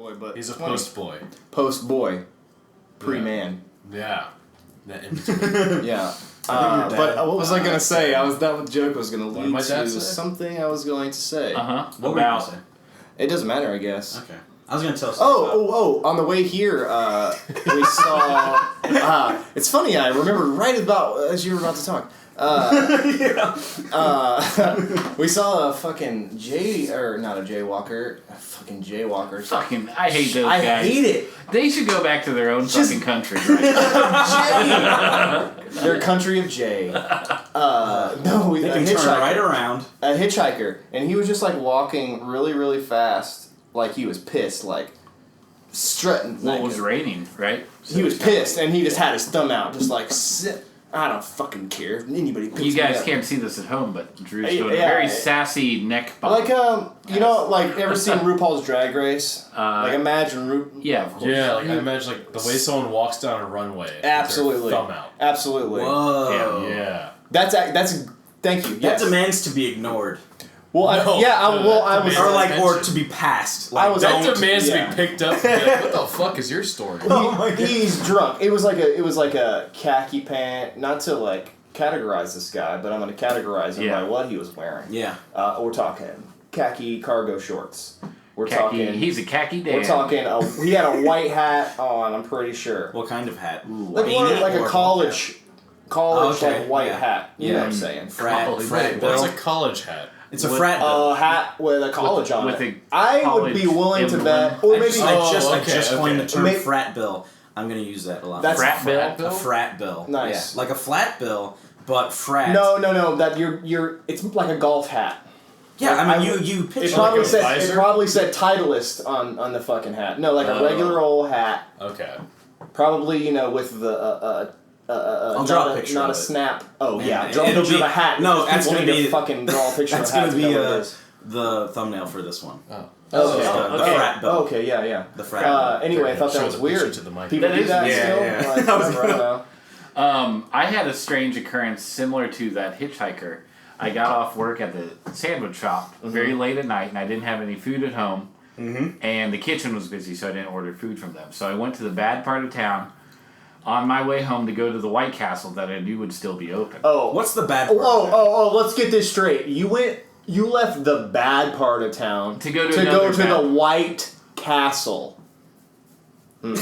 boy, but he's a post boy. Post boy, pre-man. Yeah. That in between. Yeah. But what was I gonna say? That joke was gonna lead to something I was going to say. What were you gonna say? It doesn't matter, I guess. Okay. I was gonna tell. On the way here, we saw. It's funny. I remember right about as you were about to talk. We saw a fucking not a jaywalker, a fucking jaywalker. Fucking, I hate those guys. I hate it. They should go back to their own fucking country. Right? Their country of Jay. No, they can turn right around. A hitchhiker, and he was just like walking really, really fast, like he was pissed, like strutting. Well, it was raining, right? So he was pissed, and he just had his thumb out, just like sit. I don't fucking care if anybody picks You guys me up. can't see this at home, but Drew's doing a very sassy neck bop. Like, you know, like, ever seen RuPaul's Drag Race? Like, imagine Yeah, of course. Yeah, like, I imagine, like, the way someone walks down a runway. Absolutely. With their thumb out. Absolutely. Whoa. Yeah. That's thank you, yes. That demands to be ignored. Well, I was... Or to be passed. Like, that demands to be picked up and be like, what the fuck is your story? He's drunk. It was like a khaki pant, not to, like, categorize this guy, but I'm going to categorize him by what he was wearing. Yeah. We're talking khaki cargo shorts. He's a khaki Dan. We're talking, he had a white hat on, I'm pretty sure. What kind of hat? Like a college like white hat. You know what I'm saying? Frat bill. It's a college hat. It's a frat bill. A hat with a college on it. I would be willing to bet, or maybe I just coined the term frat bill. I'm gonna use that a lot. That's frat bill. A frat bill. Nice. Yeah. Like a flat bill, but frat. No. That you're. It's like a golf hat. Yeah, I mean you picture. It probably said Titleist on the fucking hat. No, like a regular old hat. Okay. Probably with the I'll draw a picture. Not a snap. Oh yeah, draw a picture of a hat. No, that's gonna be fucking draw a picture. That's of a hat. gonna be the thumbnail for this one. Oh. Okay. The frat bill. Okay, yeah. The frat bill. Anyway, I thought that was weird. People do that still. Yeah. Like, I don't know. I had a strange occurrence similar to that hitchhiker. I got off work at the sandwich shop very late at night, and I didn't have any food at home. And the kitchen was busy, so I didn't order food from them. So I went to the bad part of town on my way home to go to the White Castle that I knew would still be open. Oh, what's the bad part? Let's get this straight. You left the bad part of town to go to the White Castle. All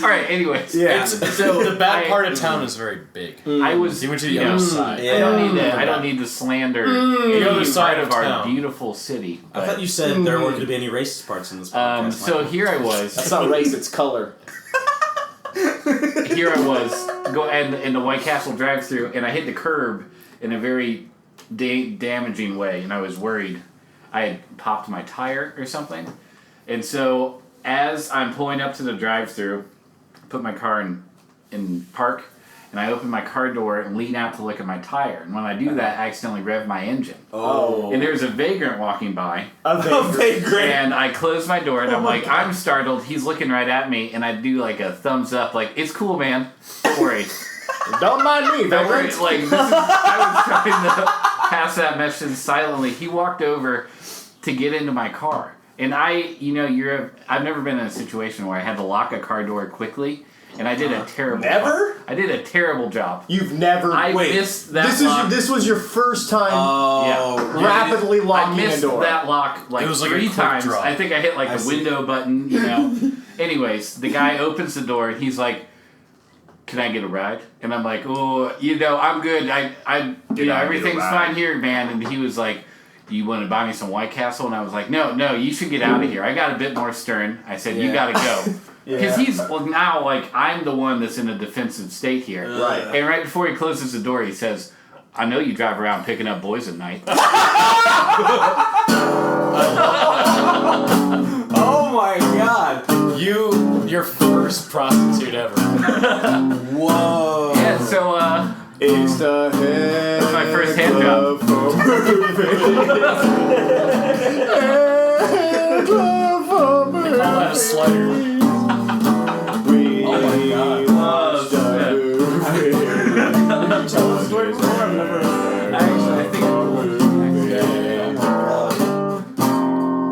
right. Anyways, So the bad part of town is very big. I was. You went to the other side. I don't need to slander the other side of our town. beautiful city. I thought you said there weren't going to be any racist parts in this podcast. So here I was. That's not race. It's color. Here I was, in the White Castle drive-thru, and I hit the curb in a very damaging way, and I was worried I had popped my tire or something. And so, as I'm pulling up to the drive-thru, I put my car in park, and I open my car door and lean out to look at my tire. And when I do that, I accidentally rev my engine. Oh. And there's a vagrant walking by. A vagrant. And I close my door, and I'm like, I'm startled. He's looking right at me, and I do like a thumbs up, like, it's cool, man. Don't worry. Don't mind me, vagrant. Like, I was trying to pass that message silently. He walked over to get into my car. And I've never been in a situation where I had to lock a car door quickly. And I did a terrible job. I did a terrible job. You've never... missed that lock. This was your first time rapidly locking a door. I missed that lock like 3 times. Drop. I think I hit the window button, Anyways, the guy opens the door and he's like, can I get a ride? And I'm like, oh, I'm good. Everything's fine here, man. And he was like, do you want to buy me some White Castle? And I was like, no, you should get out of here. I got a bit more stern. I said, you got to go. Because he's now like, I'm the one that's in a defensive state here. Right. And right before he closes the door, he says, I know you drive around picking up boys at night. Oh my god. Your first prostitute ever. Whoa. Yeah, so, it's the head. That's my first hand job. They call that a slider. Oh my god. Tell the story before. I've never. Actually, I think.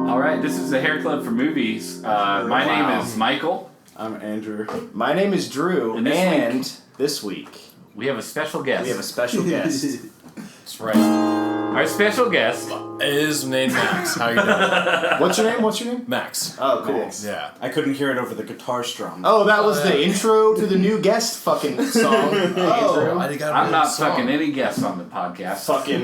All right, this is the Hair Club for movies. My name is Michael. I'm Andrew. My name is Drew, And this week we have a special guest. we have a special guest. That's right. Our special guest. Is named Max. How you doing? What's your name? What's your name? Max. Oh, cool. Max. Yeah. I couldn't hear it over the guitar strum. Oh, that was the intro to the new guest fucking song. Oh, I got I'm not fucking any guests on the podcast. Fucking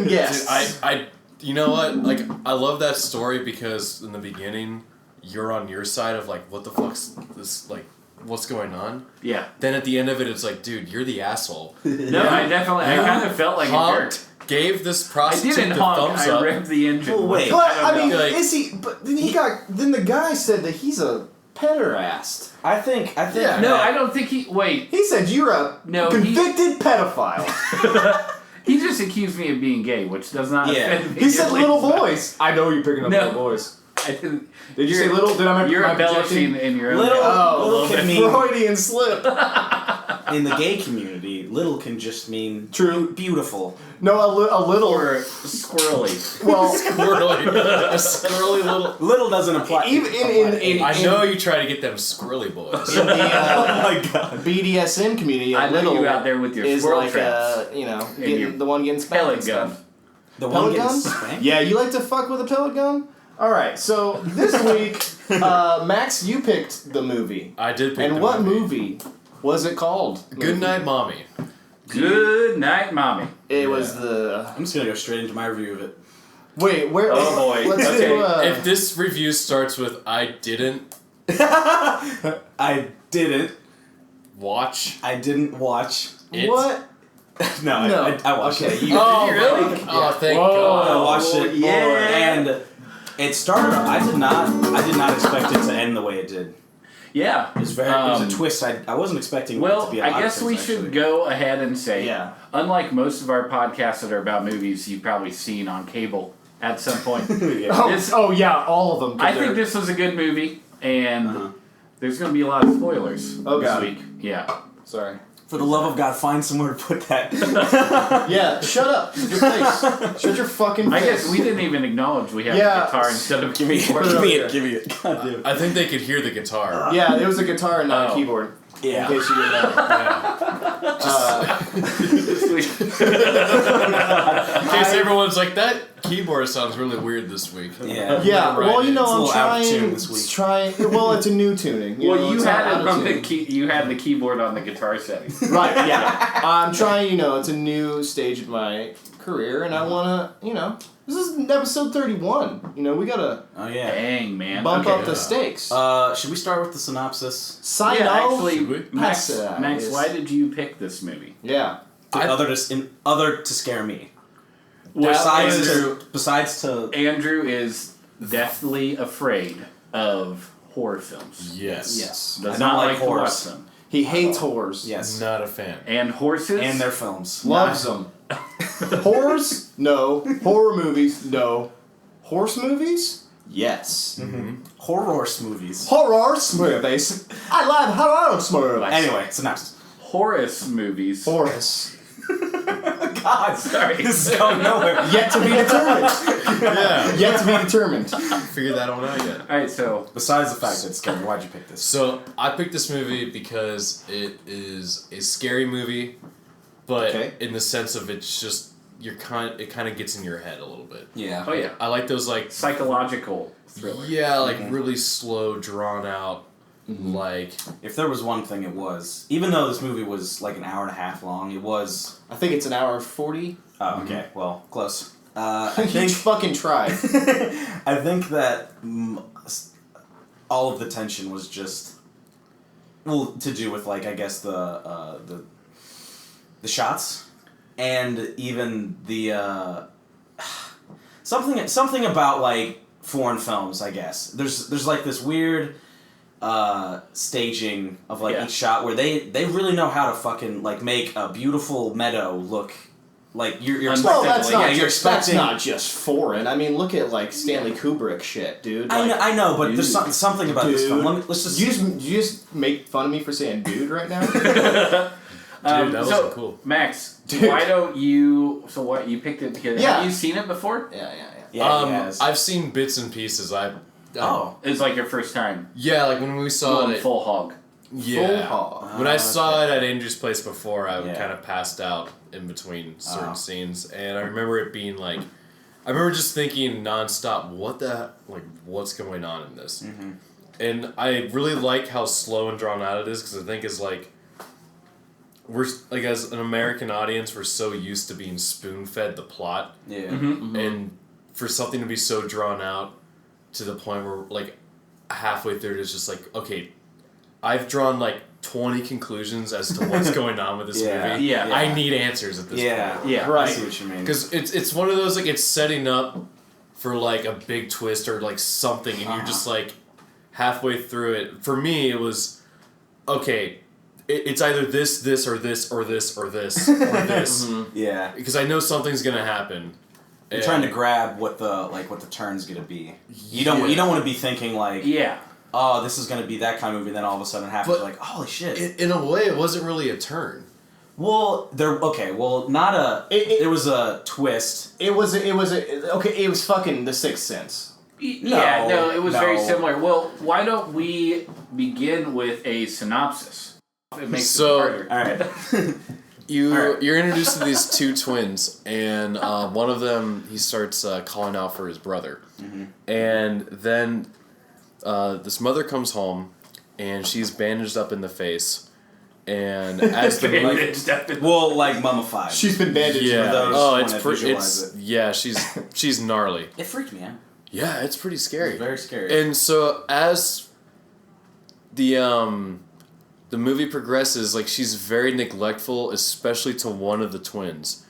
guest. Dude, I, you know what? Like, I love that story because in the beginning, you're on your side of like, what the fuck's this, like, what's going on? Yeah. Then at the end of it, it's like, dude, you're the asshole. No, I kind of felt like a jerk. Gave this I prostitute didn't the honk. thumbs I up. revved the engine. Well, wait. But I I mean, Like, is he? But then then the guy said that he's a pederast. I think. Yeah. No, I don't think he. Wait. He said you're a convicted pedophile. He just accused me of being gay, which does not offend me. He said little boys. I know you're picking up little boys. I didn't. Did you say little? Did I? You're am I embellishing projecting? in your own. Little can mean Freudian slip. in the gay community. Little can just mean True. beautiful. No, a little. Or squirrely. Well, Squirrely. A squirrely little... Little doesn't apply. even in I know you try to get them squirrely boys. in the Oh my god. BDSM community, I know little you out there with your is squirrel like traps. the one getting spanked pellet and gun. stuff. The one Pellet getting gun? spanked? Yeah, you like to fuck with a pellet gun? Alright, so this week, Max, you picked the movie. I did pick And the what movie was it called? Goodnight Mommy. Goodnight Mommy. It was the... I'm just gonna go straight into my review of it. Wait, where... Oh, boy. Let's Okay. do... If this review starts with I didn't I didn't. watch watch. it. what? No, No. I watched Okay, it. you... Oh, really? fuck. Oh, thank Whoa. God. I watched it. yeah. And it started. I did not expect it to end the way it did. Yeah. It was it was a twist. I wasn't expecting it to Well, be a I lot of guess we things, should actually. go ahead and say, Yeah. unlike most of our podcasts that are about movies you've probably seen on cable at some point, Yeah. this- yeah, all of them. I think this was a good movie, and there's going to be a lot of spoilers Oh, this God. week. Yeah. Sorry. For the love of God, find somewhere to put that. Yeah, shut up. Your face. Shut your fucking face. I guess we didn't even acknowledge we had Yeah. a guitar instead of Give me Yeah. it. Give me it. God damn it. I think they could hear the guitar. Yeah, it was a guitar and not a Oh. keyboard. Yeah. In case you didn't know. Yeah. this week. In case everyone's like, that keyboard sounds really weird this week. Yeah. Yeah, Right, well, you it's know, a I'm little out of tune trying. this week. Well, it's a new tuning. Well, know, you it's had not it on out-of-tune. you had the keyboard on the guitar setting. Right, yeah. I'm trying, it's a new stage of my career, and I want to, this is episode 31. We got to Oh yeah. Dang, man. bump Okay. up the stakes. Should we start with the synopsis? Sign Yeah, off. actually, Should we? Max, Pass it. why did you pick this movie? Yeah. Other to scare me. Well, Besides to Andrew is deathly afraid of horror films. Yes. Yes. Does I don't not like like to watch horrors. them. He hates whores. yes, Not a fan. And horses. and their films. Loves them. Horrors? No. Horror movies? No. Horse movies? Yes. Horror movies. Horror movies. I love horror movies. Anyway, synopsis. Horace movies. Horus. God, Sorry. this is going nowhere. Yet to be determined. Yeah. Yet to be determined. Figured that one out yet. Alright, so Besides the fact that it's scary, why'd you pick this? So I picked this movie because it is a scary movie, but Okay. in the sense of it's just it kind of gets in your head a little bit. Yeah. oh yeah. I like those like Psychological thriller. yeah, like really slow, drawn out, like If there was one thing, it was, even though this movie was like an hour and a half long, it was. I think it's an hour and 40. Oh, okay. Well, close. I You think. fucking tried. I think that all of the tension was just, to do with like I guess the shots, and even the something about like foreign films. I guess there's like this weird staging of like Yeah. each shot where they really know how to fucking like make a beautiful meadow look. Like you're Well, expecting, that's not just foreign. I mean, look at like Stanley Kubrick shit, dude. Like, I know, but there's something about this film. Let's just. you just make fun of me for saying dude right now? dude, that was so, cool. Max, Dude. why don't you? So what you picked it because Yeah. have you seen it before? Yeah. Yeah, he has. I've seen bits and pieces. It's like your first time. Yeah, like when we saw Going it. full hog. Yeah. Full hog. When I saw it at Andrew's place before, I Yeah. kind of passed out in between certain scenes, and I remember it being like, I remember just thinking nonstop, what's going on in this? Mm-hmm. And I really like how slow and drawn out it is, because I think it's like, we're like, as an American audience, we're so used to being spoon fed the plot, Yeah. and for something to be so drawn out to the point where like halfway through it's just like, okay, I've drawn like 20 conclusions as to what's going on with this movie. Yeah. I need answers at this point. Yeah. I see what you mean. Because it's one of those, like, it's setting up for like a big twist or like something, and you're just like halfway through it. For me, it was, okay, it's either this, or this, or this, or this, or this. Yeah. Because I know something's gonna happen. You're trying to grab what the turn's gonna be. You don't want to be thinking like, oh, this is gonna be that kind of movie, and then all of a sudden it happens. You're like, holy shit. In a way, it wasn't really a turn. Well, not a. It was a twist. It was fucking The Sixth Sense. No, it was very similar. Well, why don't we begin with a synopsis? It makes it harder. All right. You're introduced to these two twins, and one of them, he starts calling out for his brother. And then this mother comes home, and she's bandaged up in the face. And as the mummified. She's been bandaged. She's gnarly. It freaked me out. Yeah, it's pretty scary. It's very scary. And so as the movie progresses, like, she's very neglectful, especially to one of the twins.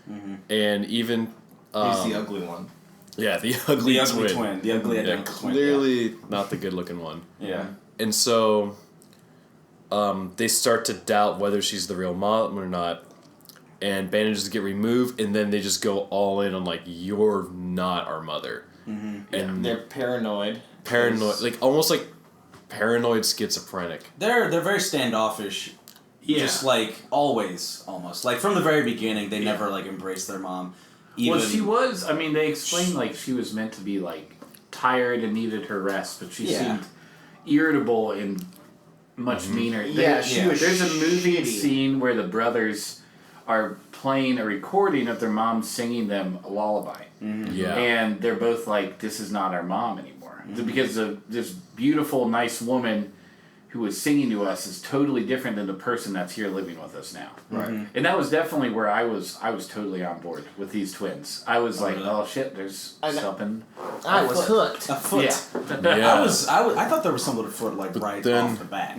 And even he's the ugly one. Yeah, the ugly twin. The ugly identical twin. Clearly not the good looking one. Yeah. And so they start to doubt whether she's the real mom or not, and bandages get removed, and then they just go all in on, like, you're not our mother. And they're paranoid. Like, almost like paranoid schizophrenic. They're very standoffish. Yeah. Just like always, almost. Like from the very beginning, they never like embraced their mom. Well, she was. I mean, they explained like she was meant to be like tired and needed her rest, but she seemed irritable and much meaner. She was. There's a movie scene where the brothers are playing a recording of their mom singing them a lullaby. Yeah. And they're both like, this is not our mom anymore. Because this beautiful, nice woman who was singing to us is totally different than the person that's here living with us now. Right. And that was definitely where I was totally on board with these twins. I was like, oh shit, there's something. I was hooked. A foot. Yeah. I thought there was some little foot like off the bat.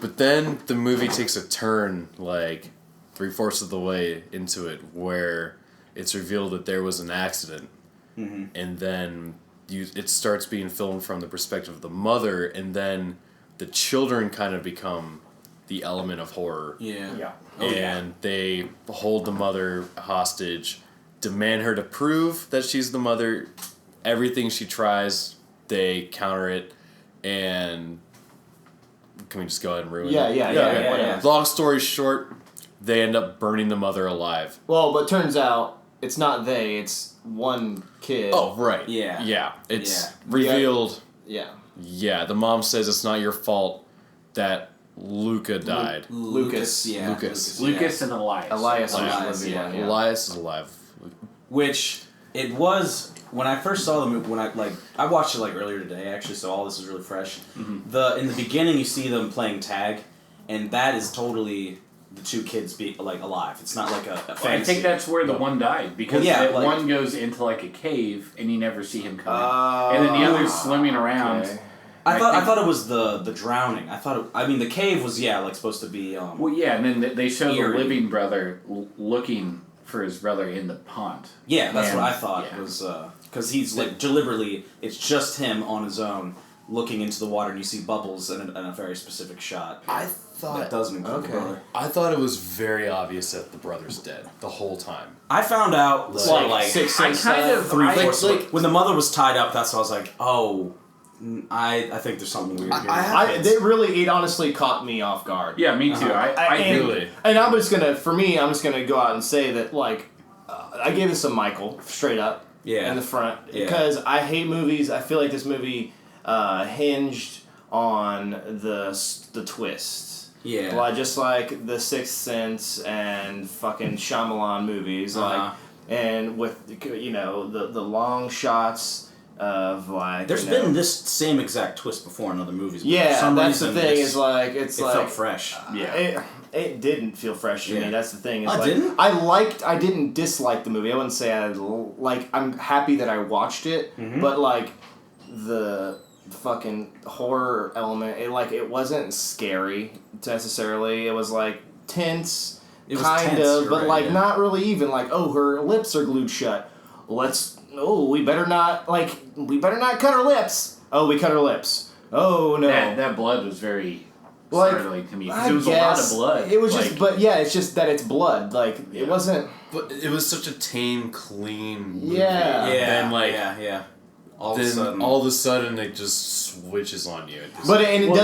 But then the movie takes a turn like 3/4 of the way into it, where it's revealed that there was an accident, and then it starts being filmed from the perspective of the mother, and then the children kind of become the element of horror. Yeah. And they hold the mother hostage, demand her to prove that she's the mother. Everything she tries, they counter it, and can we just go ahead and ruin it? Yeah. Long story short, they end up burning the mother alive. Well, but turns out it's not it's one kid. Oh, right. Yeah. Yeah. It's revealed. Yeah. Yeah, the mom says it's not your fault that Luca died. Lucas. Yeah. Lucas and Elias. Elias is alive. Which it was when I first saw the movie. When I watched it like earlier today actually, so all this is really fresh. In the beginning you see them playing tag, and that is totally the two kids be like alive. It's not like a fantasy. I think that's where the one died, because one goes into like a cave and you never see him come in. And then the other's swimming around. Okay. I thought it was the drowning. The cave was like supposed to be. Well, yeah, and then they show eerie. the living brother looking for his brother in the pond. Yeah, that's what I thought was because he's like deliberately. It's just him on his own looking into the water, and you see bubbles in a very specific shot. I thought that doesn't include the brother. I thought it was very obvious that the brother's dead the whole time. I found out like 3/4. When the mother was tied up, that's when I was like, oh. I think there's something weird here. It honestly caught me off guard. Yeah, me too. And I'm just gonna go out and say that I gave this a Michael straight up. in the front because I hate movies. I feel like this movie hinged on the twist. Yeah. Well, just like The Sixth Sense and fucking Shyamalan movies, like, and with the long shots of like. There's been this same exact twist before in other movies. But yeah, for some that's reason, the thing. Is like it felt fresh. It didn't feel fresh to me. That's the thing. It's didn't? I didn't dislike the movie. I wouldn't say I'm happy that I watched it, but like the fucking horror element, it wasn't scary necessarily. It was like tense, kind of, but like not really even like, oh, her lips are glued shut. We better not cut her lips. Oh, we cut her lips. Oh no. That blood was very startling to me because it was a lot of blood. It was it's just that it's blood. Like it wasn't. But it was such a tame, clean movie. Yeah. And then All of a sudden it just switches on you. It doesn't. In a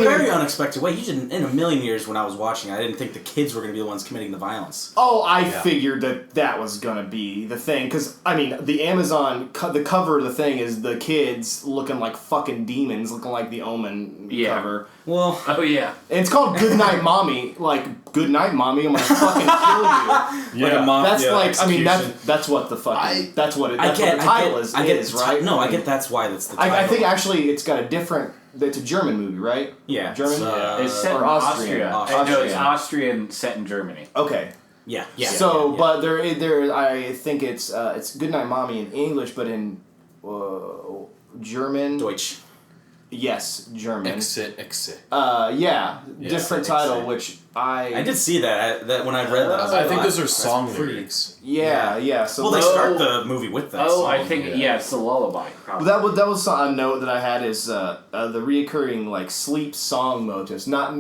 very unexpected way. You didn't. In a million years, when I was watching, I didn't think the kids were going to be the ones committing the violence. Oh, I figured that was going to be the thing because I mean the Amazon the cover of the thing is the kids looking like fucking demons, looking like the Omen cover. Well, and it's called Goodnight Mommy. Like Goodnight Mommy, I'm gonna fucking kill you. Like a mom. That's I mean that's what the fucking that's what the title is. Right? No, I get that's why that's the title. I think actually it's got a different. It's a German movie, right? Yeah, German. It's set in Austria. No, it's Austrian set in Germany. Okay. Yeah. So, but there, I think it's Goodnight Mommy in English, but in German. Deutsch. Yes, German. Exit. Different title, which I did see that when I read that. I was like, I think those are song lyrics. Yeah. So they start the movie with that. Oh, song. I think it's the lullaby. Probably. That was a note that I had is the reoccurring like sleep song motifs, not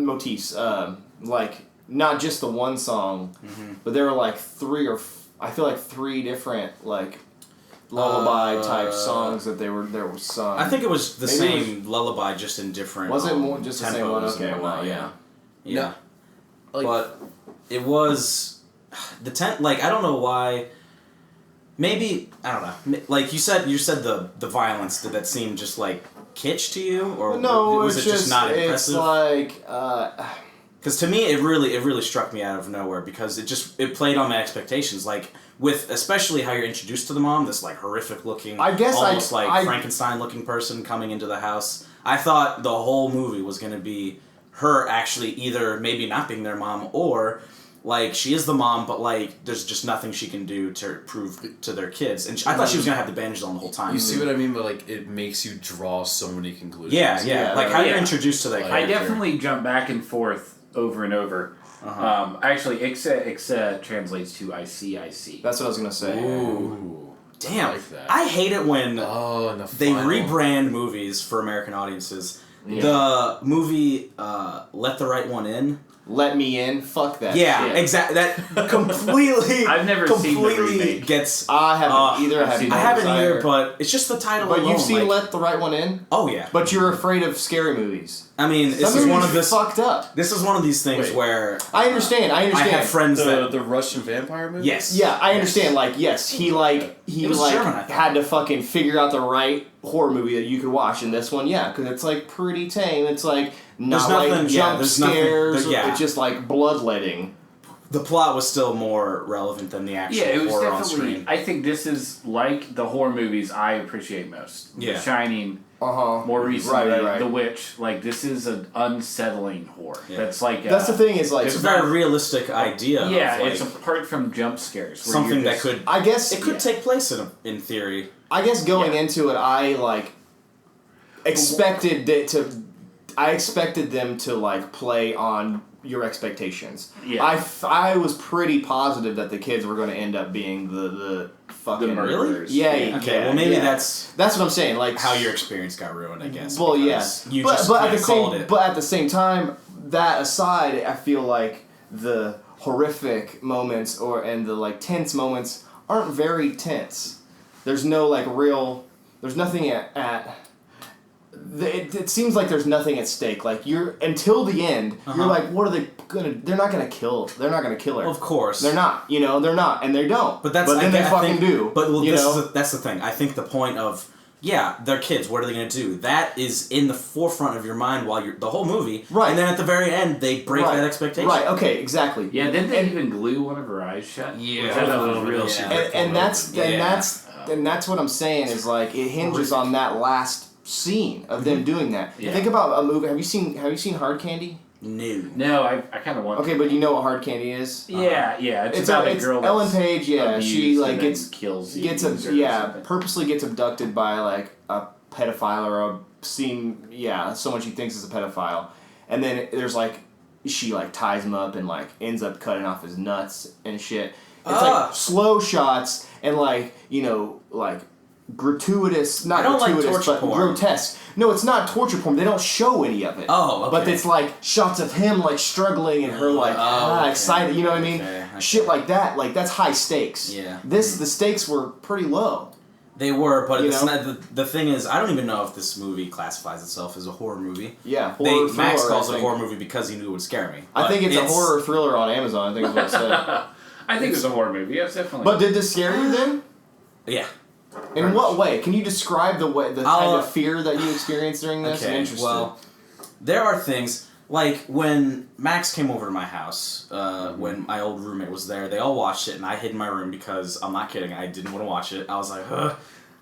like not just the one song, but there were like three different like lullaby type songs that there were sung. I think it was the same lullaby, just in different. Was it more just the same one? Okay, well, yeah. But it was the like I don't know why. Maybe I don't know. Like you said the violence. Did that seem just like kitsch to you, or was it just not impressive? It's like. Because to me, it really struck me out of nowhere because it played on my expectations. Like with especially how you're introduced to the mom, this like horrific looking, almost Frankenstein looking person coming into the house. I thought the whole movie was going to be her actually either maybe not being their mom or like she is the mom, but like there's just nothing she can do to prove to their kids. And I thought she was going to have the bandages on the whole time. You see what I mean? But like it makes you draw so many conclusions. Yeah. Like how you're introduced to that character. I definitely jump back and forth over and over. Actually, Ixa translates to I see. That's what I was gonna say. Ooh. Damn. I hate it when they rebrand movies for American audiences. Yeah. The movie Let the Right One In. Let Me In. Fuck that. Yeah, exactly. That completely. I've never seen the remake. Gets. I haven't either. I haven't either, but it's just the title. But alone, you've seen Let the Right One In. Oh yeah. But you're afraid of scary movies. I mean, this is one of this fucked up. This is one of these things where I understand. I have friends the Russian vampire movie. Yes. Yeah, I understand. Like, yes, he German, had to fucking figure out the right horror movie that you could watch. And this one, because it's like pretty tame. It's like not like jump scares. It's just like bloodletting. The plot was still more relevant than the actual it was horror on definitely. screen. I think this is like the horror movies I appreciate most. Yeah. The Shining. More recently, right. The Witch. Like this is an unsettling horror. Yeah. That's like that's the thing is like it's a very realistic idea. Yeah, of like, it's apart from jump scares. Something that could. I guess it could take place in theory. I guess going into it, I expected them to like play on your expectations. Yeah. I was pretty positive that the kids were going to end up being the fucking murderers. Yeah. Okay. Well, maybe that's what I'm saying. Like how your experience got ruined, I guess. Well, yes. You just called it. But at the same time, that aside, I feel like the horrific moments and the like tense moments aren't very tense. There's no like real. There's nothing at it seems like there's nothing at stake. Like until the end, you're like, what are they gonna? They're not gonna kill her. Of course, they're not. They're not, and they don't. But then they fucking do. But that's the thing. I think the point of they're kids. What are they gonna do? That is in the forefront of your mind while you're the whole movie. Right. And then at the very end, they break that expectation. Right. Okay. Exactly. Yeah. Didn't they even glue one of her eyes shut? Yeah. That was real secret. And that's what I'm saying is like it hinges on that last scene of them doing that. Yeah. Think about a movie. Have you seen Hard Candy? No, I kind of want. Okay, but you know what Hard Candy is? Yeah, it's about a girl. Ellen Page. Yeah, she like kills. Purposely gets abducted by like a pedophile or someone she thinks is a pedophile, and then there's like she like ties him up and like ends up cutting off his nuts and shit. It's like slow shots and like gratuitous, not gratuitous, but porn. grotesque. No, it's not torture porn. They don't show any of it. Oh, okay. But it's like shots of him like struggling and her like excited. You know what I mean? Okay. Shit like that. Like that's high stakes. Yeah. The stakes were pretty low. They were, but it's not, the thing is, I don't even know if this movie classifies itself as a horror movie. Yeah, Max calls it a horror movie because he knew it would scare me. I think it's a horror thriller on Amazon. I think is what it said. I think it's a horror movie. Yes, definitely. But did this scare you then? Yeah. In what way? Can you describe the kind of fear that you experienced during this? Okay, well, there are things, like when Max came over to my house, when my old roommate was there, they all watched it, and I hid in my room because, I'm not kidding, I didn't want to watch it. I was like, I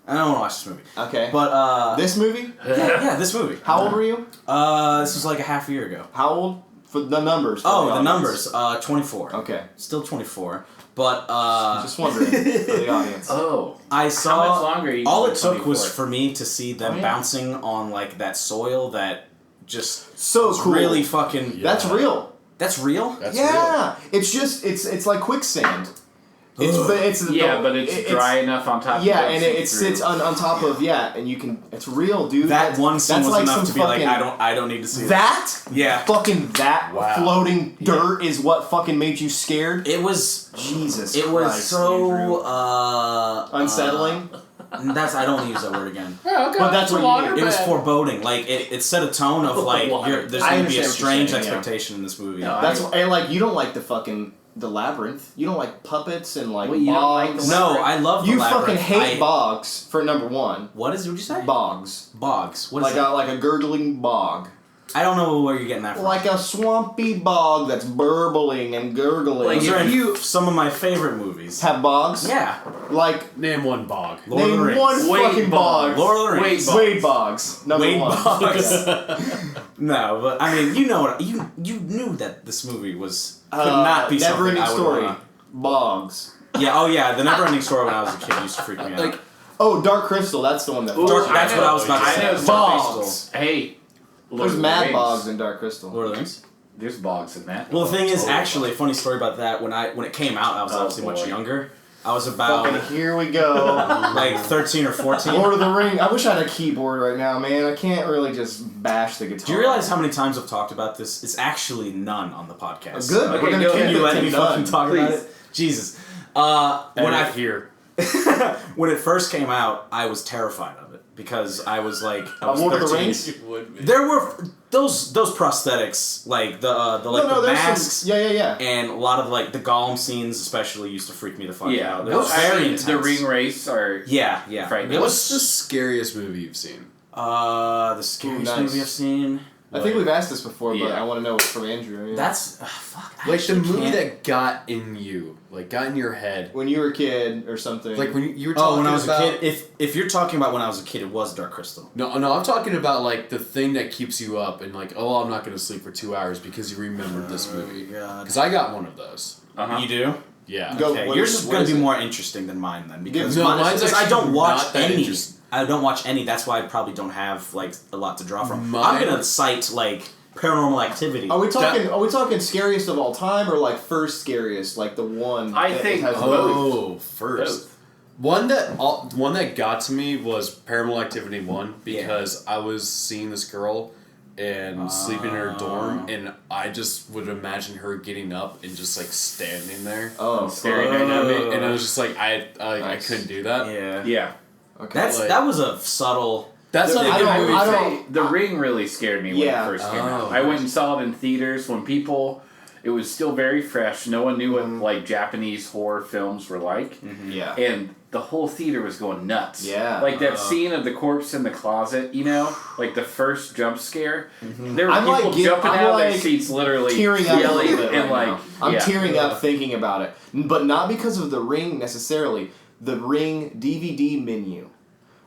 don't want to watch this movie. Okay. But, this movie? Yeah, this movie. How old were you? This was like a half a year ago. How old? For the numbers. The numbers. 24. Okay. Still 24. But, just wondering for the audience. Oh. I saw. How much longer are you all it 24? took was for me to see them bouncing on, like, that soil that just so cool. Really fucking. Yeah. That's real. That's real? That's real. It's just, it's like quicksand. but it's dry enough on top. Yeah, and it sits on top of and you can. It's real, dude. That one scene was like enough to be like, I don't need to see that. Yeah, fucking floating dirt is what fucking made you scared. It was Jesus. It was Christ, so unsettling. I don't use that word again. Yeah, okay, but that's what you it was foreboding. Like it set a tone of like there's going to be a strange expectation in this movie. No, and like you don't like the labyrinth. You don't like puppets and like bogs. You don't like the no, I love the labyrinth. You fucking hate bogs for number one. What'd you say? Bogs. What is like a gurgling bog. I don't know where you're getting that from. Like a swampy bog that's burbling and gurgling. Like those are some of my favorite movies. Have bogs? Yeah. Like name one bog. Name one fucking bog. Lord of the Rings. Wade Boggs. Number one. Bogs. No, but I mean, you know what? You knew that this movie could not be something I would Story. wanna... Bogs. Yeah. Oh yeah, the Never-Ending Story when I was a kid used to freak me out. Dark Crystal. That's the one that. That's what I was about to say. I know bogs. Hey. There's mad bogs in Dark Crystal. Lord of the Rings? There's bogs in that. Well, the thing is, actually, a funny story about that, when it came out, I was obviously much younger. I was about... Fucking here we go. like 13 or 14. Lord of the Rings. I wish I had a keyboard right now, man. I can't really just bash the guitar. Do you realize how many times I've talked about this? It's actually none on the podcast. Good. Okay, We're gonna Can you let me fucking talk Please. about it? Jesus. When I hear. when it first came out, I was terrified of it because I was like, I was Lord 13. of the Rings? There were those prosthetics, like the masks, and a lot of like the Gollum scenes, especially used to freak me the fuck out. It was very intense. The ring race are frightening. What's the scariest movie you've seen? The scariest movie I've seen. I think we've asked this before, but I want to know from Andrew. Yeah. That's fuck. Like the movie that got in you, like got in your head when you were a kid or something. Like when you were talking when I was about, a kid. If you're talking about when I was a kid, it was Dark Crystal. No, I'm talking about like the thing that keeps you up and like, I'm not going to sleep for 2 hours because you remembered this movie. Because I got one of those. You do? Yeah. Okay. Yours is going to be more interesting than mine then, because mine's I don't watch any. Interesting. I don't watch any. That's why I probably don't have like a lot to draw from. I'm gonna cite like Paranormal Activity. Are we talking scariest of all time or like first scariest, like the one? I think has first. One that got to me was Paranormal Activity 1 because I was seeing this girl and sleeping in her dorm, and I just would imagine her getting up and just like standing there, staring at me, and it was just like I couldn't do that. Yeah. Okay. That was a subtle. That's not a good movie. The Ring really scared me when it first came out. I went and saw it in theaters when it was still very fresh. No one knew what like Japanese horror films were like. Mm-hmm. Yeah. And the whole theater was going nuts. Yeah. Like that scene of the corpse in the closet, like the first jump scare. Mm-hmm. There were people jumping out of their seats, literally tearing yelling up and like. I'm tearing up thinking about it, but not because of The Ring necessarily. The Ring DVD menu.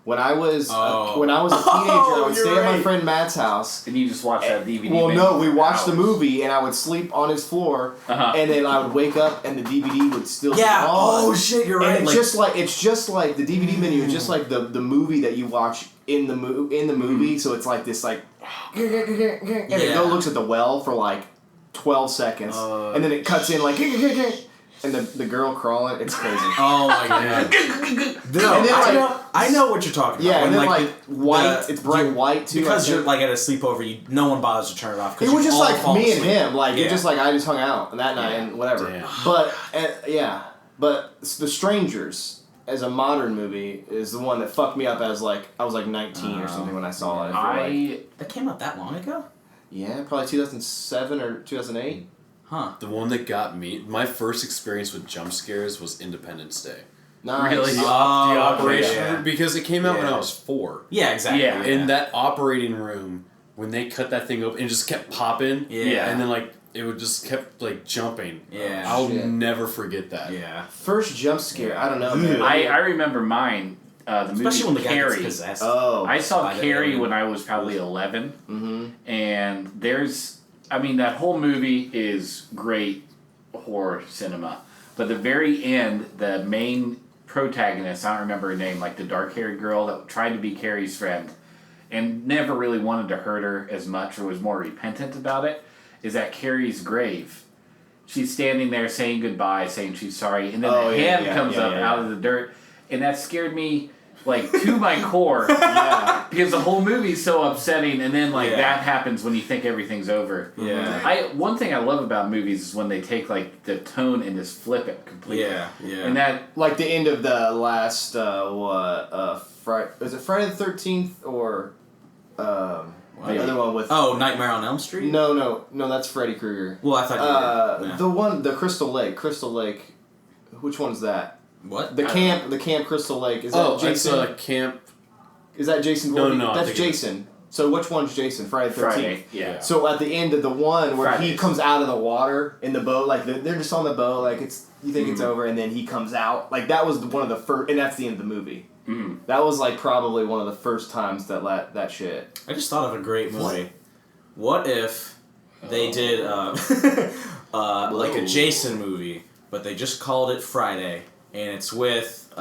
When I was a teenager, I would stay at my friend Matt's house. And you just watch that DVD Well, menu? no, we watched the movie, and I would sleep on his floor, and then I would wake up, and the DVD would still be on. Oh shit, you're right. And it's just like the DVD menu is just like the movie that you watch in the movie. So it's like this and it looks at the well for like 12 seconds, and then it cuts in like. And the girl crawling, it's crazy. Oh my god. I know what you're talking about. Yeah, and then like white, it's bright white too. Because you're like at a sleepover, no one bothers to turn it off. It was just like me and him. Like, it just like I just hung out that night and whatever. Damn. But, but The Strangers, as a modern movie, is the one that fucked me up as like, I was like 19 or something when I saw it. That came out that long ago? Yeah, probably 2007 or 2008. Huh. The one that got me, my first experience with jump scares was Independence Day. Nice. Really? The operation room, because it came out when I was 4. Yeah, exactly. Yeah. In that operating room, when they cut that thing open, it just kept popping. Yeah. And then like it would just kept like jumping. Yeah. I'll never forget that. Yeah. First jump scare, I don't know, man. I remember mine. The Especially movie when the guy Carrie. gets possessed. Oh. I saw Carrie when I was probably 11. Mm-hmm. And that whole movie is great horror cinema. But the very end, the main protagonist, I don't remember her name, like the dark-haired girl that tried to be Carrie's friend and never really wanted to hurt her as much or was more repentant about it, is at Carrie's grave. She's standing there saying goodbye, saying she's sorry, and then the hand comes up out of the dirt. And that scared me, like, to my core. Because the whole movie's so upsetting, and then, like, that happens when you think everything's over. Yeah. One thing I love about movies is when they take, like, the tone and just flip it completely. Yeah, yeah. And that... Like the end of the last, Friday... Was it Friday the 13th, or... the other one with... Oh, Nightmare on Elm Street? No, that's Freddy Krueger. Well, I thought you were... The one, the Crystal Lake. Which one's that? What? The Camp Crystal Lake. Is that Jason? It's Camp... Is that Jason? No. That's Jason. So which one's Jason? Friday the 13th. Friday, yeah. So at the end of the one where Fridays. he comes out of the water in the boat, like they're just on the boat, like you think it's over, and then he comes out. Like that was one of the first, and that's the end of the movie. Mm. That was like probably one of the first times that shit. I just thought of a great movie. What if they did like a Jason movie, but they just called it Friday, and it's with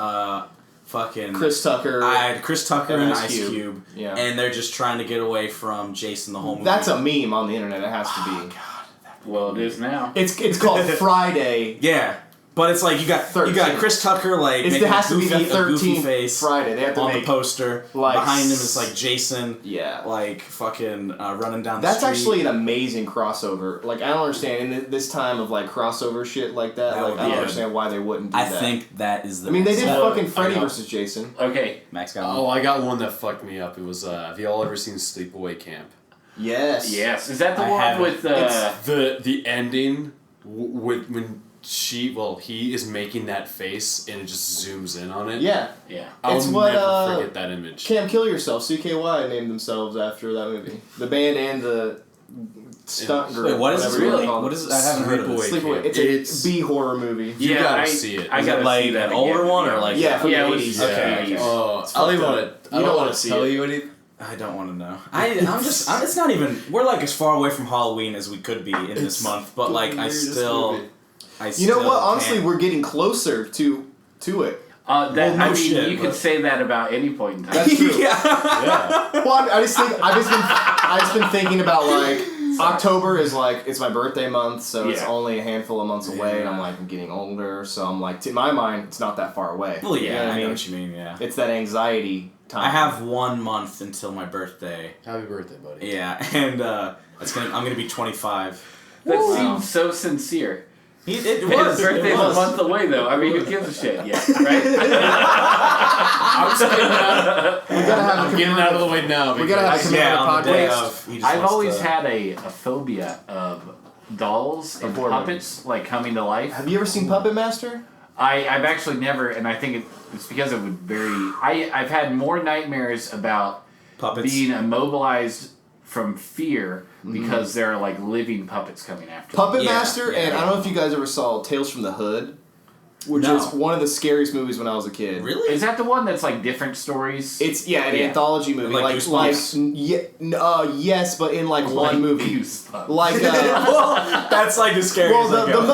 fucking Chris Tucker. Chris Tucker and Ice Cube. Yeah. And they're just trying to get away from Jason the whole movie. That's a meme on the internet. It has to be. Well, it is now. It's called Friday. Yeah. But it's like you got Chris Tucker like it has to be the 13th face Friday. They have to on make the poster. like behind him is like Jason. Yeah. Like fucking running down the That's street. actually an amazing crossover. Like I don't understand in this time of like crossover shit like that. Like I don't understand why they wouldn't do that. I think that is the. I mean, they did next fucking Freddy versus Jason. Okay. Max got one. Oh, I got one that fucked me up. It was have y'all ever seen Sleepaway Camp? Yes. Yes. Is that the one with the ending with when he is making that face and it just zooms in on it. Yeah. Yeah. I'll It's what, never forget that image. Can't Kill Yourself, CKY named themselves after that movie. The band and the stunt group. Wait, what is this really? What What is it? I haven't heard of this. Sleepaway. It's a B-horror movie. You gotta see it. I Is gotta it like see that an older again. one or like from the it 80s. was Okay. Oh, I don't want to see tell it. you anything. I don't want to know. It's not even. We're like as far away from Halloween as we could be in this month, but like I still. You know what? Honestly, we're getting closer to it. You could say that about any point in time. That's true. Yeah. Well, I've just been thinking about like October is like it's my birthday month, so it's only a handful of months away, and I'm like I'm getting older, so I'm like in my mind it's not that far away. Well, You know what I know what you mean. Yeah. It's that anxiety time. I have 1 month until my birthday. Happy birthday, buddy. Yeah, and I'm gonna be 25. That seems so sincere. It His was. birthday's a month away, though. I mean, who gives a shit? Yeah, right? I'm just getting out. We gotta have I'm getting out of the way now. We gotta have a Yeah, on the day podcast. of. he just I've wants always to- had a phobia of dolls and horror puppets, like, coming to life. Have you ever seen Puppet Master? I've actually never, and I think it's because it would I've had more nightmares about puppets. being immobilized from fear because there are like living puppets coming after Puppet me. Master, yeah, and I don't know if you guys ever saw Tales from the Hood, which No. is one of the scariest movies when I was a kid. Really? Is that the one that's like different stories? It's an anthology movie, Like Goosebumps? yes, but in like one movie, Goosebumps. like That's like as scary well, as the I go.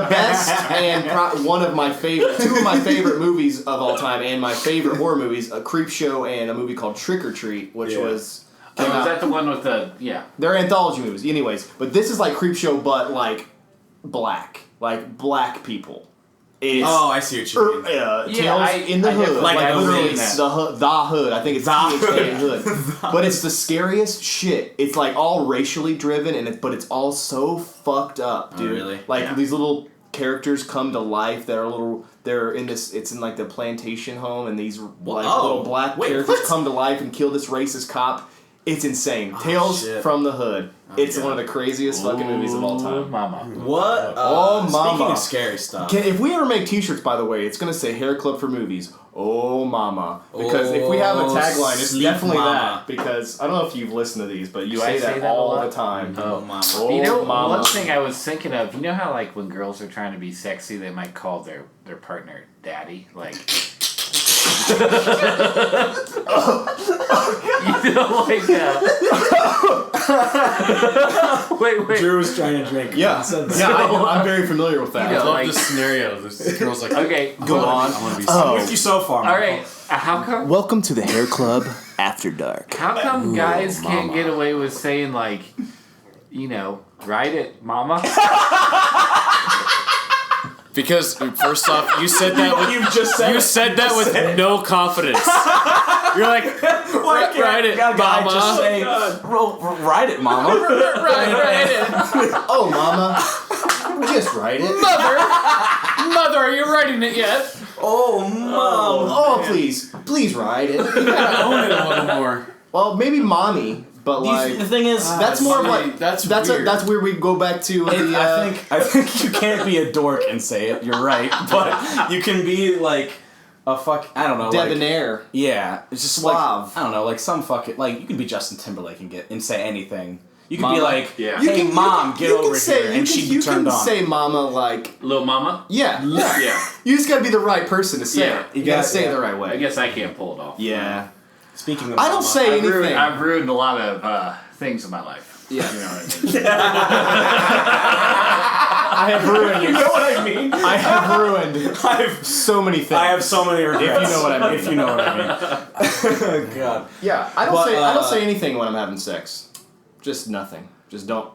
best, and one of my favorite, two of my favorite movies of all time, and my favorite horror movies, a Creep Show and a movie called Trick or Treat, which was. Oh, is that the one with the They're anthology movies, anyways. But this is like Creep Show, but like black people. It's, I see what you mean. Tales in the Hood, like literally that. the Hood. I think it's THA Hood. But it's the scariest shit. It's like all racially driven, but it's all so fucked up, dude. Oh, really? Like these little characters come to life that are they're in this. It's in like the plantation home, and these little black characters come to life and kill this racist cop. It's insane. Tales from the Hood. It's one of the craziest fucking movies of all time. Mama. What? Mama. Speaking of scary stuff. If we ever make t-shirts, by the way, it's going to say Hairclub for Movies. Oh, mama. Because if we have a tagline, it's definitely mama. that. Because I don't know if you've listened to these, but you Do I say that say that a all lot? the time. Oh, mama. Oh, You know, mama. one thing I was thinking of, you know how like when girls are trying to be sexy, they might call their partner daddy? Like... you know, like wait. Drew was trying to drink. Yeah, I'm very familiar with that. You I know, love like- this scenario. This girl's like, Okay, Go on. I want to be. I'm with you so far. All right. How come? Welcome to the Hair Club After Dark. How come guys can't get away with saying like, you know, ride it, mama? Because first off, you said that with You just said you said that with no confidence. You're like, ride it, mama. Just say, ride it, mama. Ride it. Oh, mama. Just write it. Mother, are you writing it yet? Oh, mom. Oh, please write it. You gotta own it a little more. Well, maybe mommy, but like The thing is, that's more of like that's that's weird. that's where we go back to. I think you can't be a dork and say it. You're right, but you can be like a I don't know, debonair. Like, yeah, it's just Suave. like I don't know, like some fucking like you can be Justin Timberlake and say anything. You can Mama. be like, Yeah. hey mom, get over here, and she'd be you turned can on. say mama like Little mama? yeah. Yeah. You just gotta be the right person to say Yeah. it. You gotta say it the right way. I guess I can't pull it off. Yeah. Speaking of, I don't mama, say anything. I've ruined a lot of things in my life. Yeah. You know what I mean? I have ruined You know what I mean? I have ruined I've so many things. I have so many regrets. If you know what I mean. If you know what I mean. Oh, God. Yeah, I But, don't say anything when I'm having sex. Just nothing.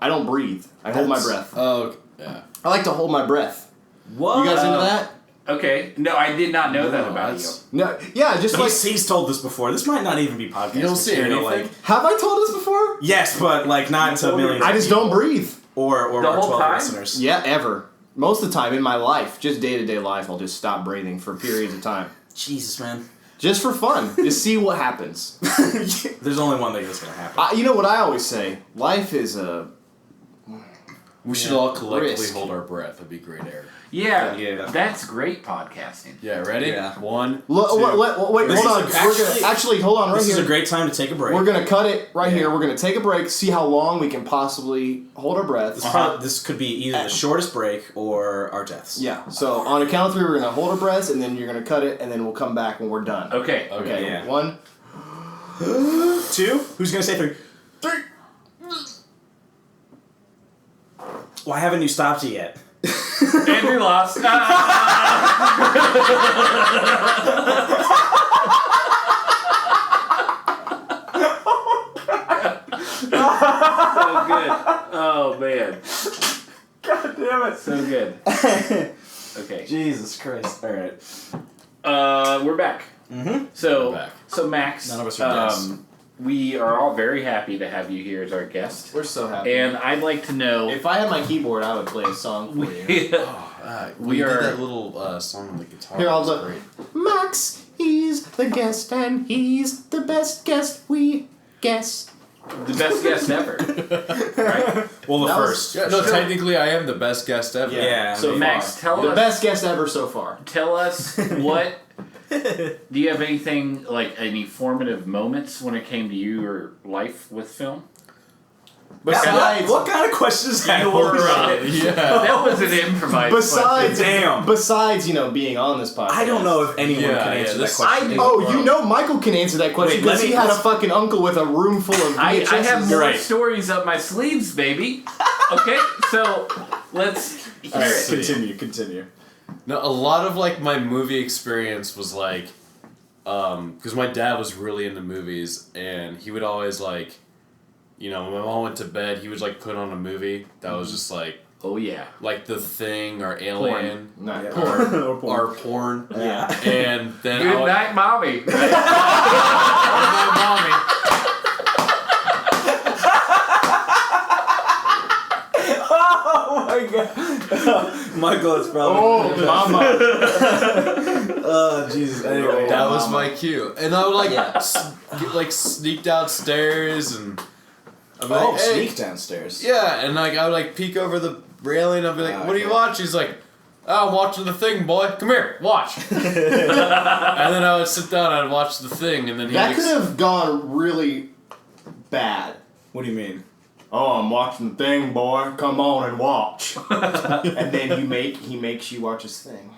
I don't breathe. I hold my breath. Oh, yeah. I like to hold my breath. What? You guys into that? Okay. No, I did not know that about you. No. Yeah, just like He's told this before. This might not even be podcast. You don't see material, anything? like have I told this before? yes, but like not to millions. I of just people. don't breathe. Or The our whole 12 time? listeners. Yeah, ever. Most of the time in my life, just day-to-day life, I'll just stop breathing for periods of time. Jesus, man. Just for fun. Just see what happens. There's only one thing that's gonna happen. You know what I always say? Life is a... We should all collectively Risk. hold our breath. That'd be great air. Yeah. Yeah. That's great podcasting. Yeah, ready? Yeah. 1, Wait, two. This hold on. is Actually, hold on right This here. is a great time to take a break. We're going to cut it right here. We're going to take a break, see how long we can possibly hold our breath. This could be either the shortest break or our deaths. Yeah, so on a count of 3, we're going to hold our breaths, and then you're going to cut it, and then we'll come back when we're done. Okay. Okay, Yeah. 1. 2. Who's gonna say 3? 3. Why haven't you stopped it yet? Andrew lost. So good. Oh man. God damn it. So good. Okay. Jesus Christ. Alright. We're back. Mm-hmm. So We're back. so Max. None of us are we are all very happy to have you here as our guest. We're so happy. And I'd like to know... If I had my keyboard, I would play a song for you. We did that little song on the guitar. Here, I'll look. Max, he's the guest, and he's the best guest we guess. The best guest ever. Right? Well, the That first. Yeah, no, technically I am the best guest ever. Yeah. So, Max, tell the us... best guest ever so far. Tell us what... Do you have anything, like, any formative moments when it came to your life with film? Besides, What kind of question is that? Yeah. That was an improvised besides, being on this podcast. I don't know if anyone can answer that question. Michael can answer that question because he had a fucking uncle with a room full of VHSs. I have more stories up my sleeves, baby. Okay, so let's hear it. Continue. No, a lot of like my movie experience was like, because my dad was really into movies, and he would always like, when my mom went to bed, he would like put on a movie that was just like, oh yeah, like The Thing or Alien, Porn. or porn. Yeah. And then Goodnight Mommy. Goodnight Mommy. Oh my god. Michael, it's probably... Oh, mama. Oh, Jesus. Anyway. That was my cue. And I would like, sneak downstairs and... I'd be like, hey. Sneak downstairs. Yeah, and like I would like peek over the railing. I'd be like, "What do you watch?" He's like, "Oh, I'm watching The Thing, boy. Come here, watch." And then I would sit down. I'd watch The Thing, and then That could have gone really bad. What do you mean? Oh, I'm watching The Thing, boy. Come on and watch. And then he makes you watch his thing.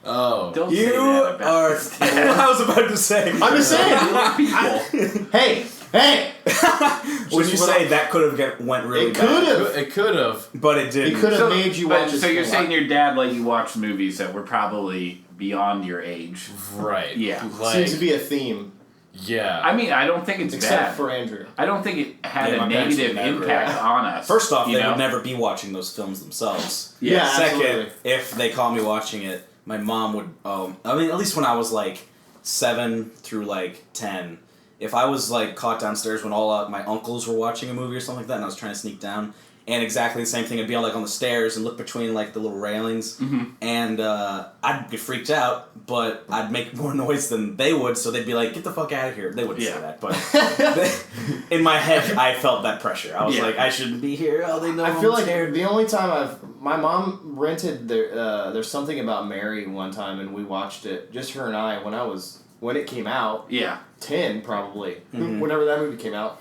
Oh, Don't say that about his dad. I was about to say. I'm just saying. Hey. When you say that could have went really bad. it could have, but it didn't. It could have made you watch his So you're thing. saying your dad let you watch movies that were probably beyond your age? right? Yeah. Like, Seems to be a theme. Yeah. I mean, I don't think it's Except bad. for Andrew. I don't think it had Yeah, a my parents negative would never, impact on us. First off, you they know? would never be watching those films themselves. Yeah, Second, absolutely. if they caught me watching it, my mom would. I mean, at least when I was like 7 through like 10, if I was like caught downstairs when all my uncles were watching a movie or something like that, and I was trying to sneak down, and exactly the same thing, I'd be like on the stairs and look between like the little railings, and I'd be freaked out, but I'd make more noise than they would, so they'd be like, "Get the fuck out of here." They wouldn't say that, but in my head, I felt that pressure. I was like, I shouldn't be here. Oh, they know I feel I'm like scared. the only time my mom rented There's Something About Mary one time, and we watched it, just her and I, when it came out. Yeah. 10 probably, whenever that movie came out,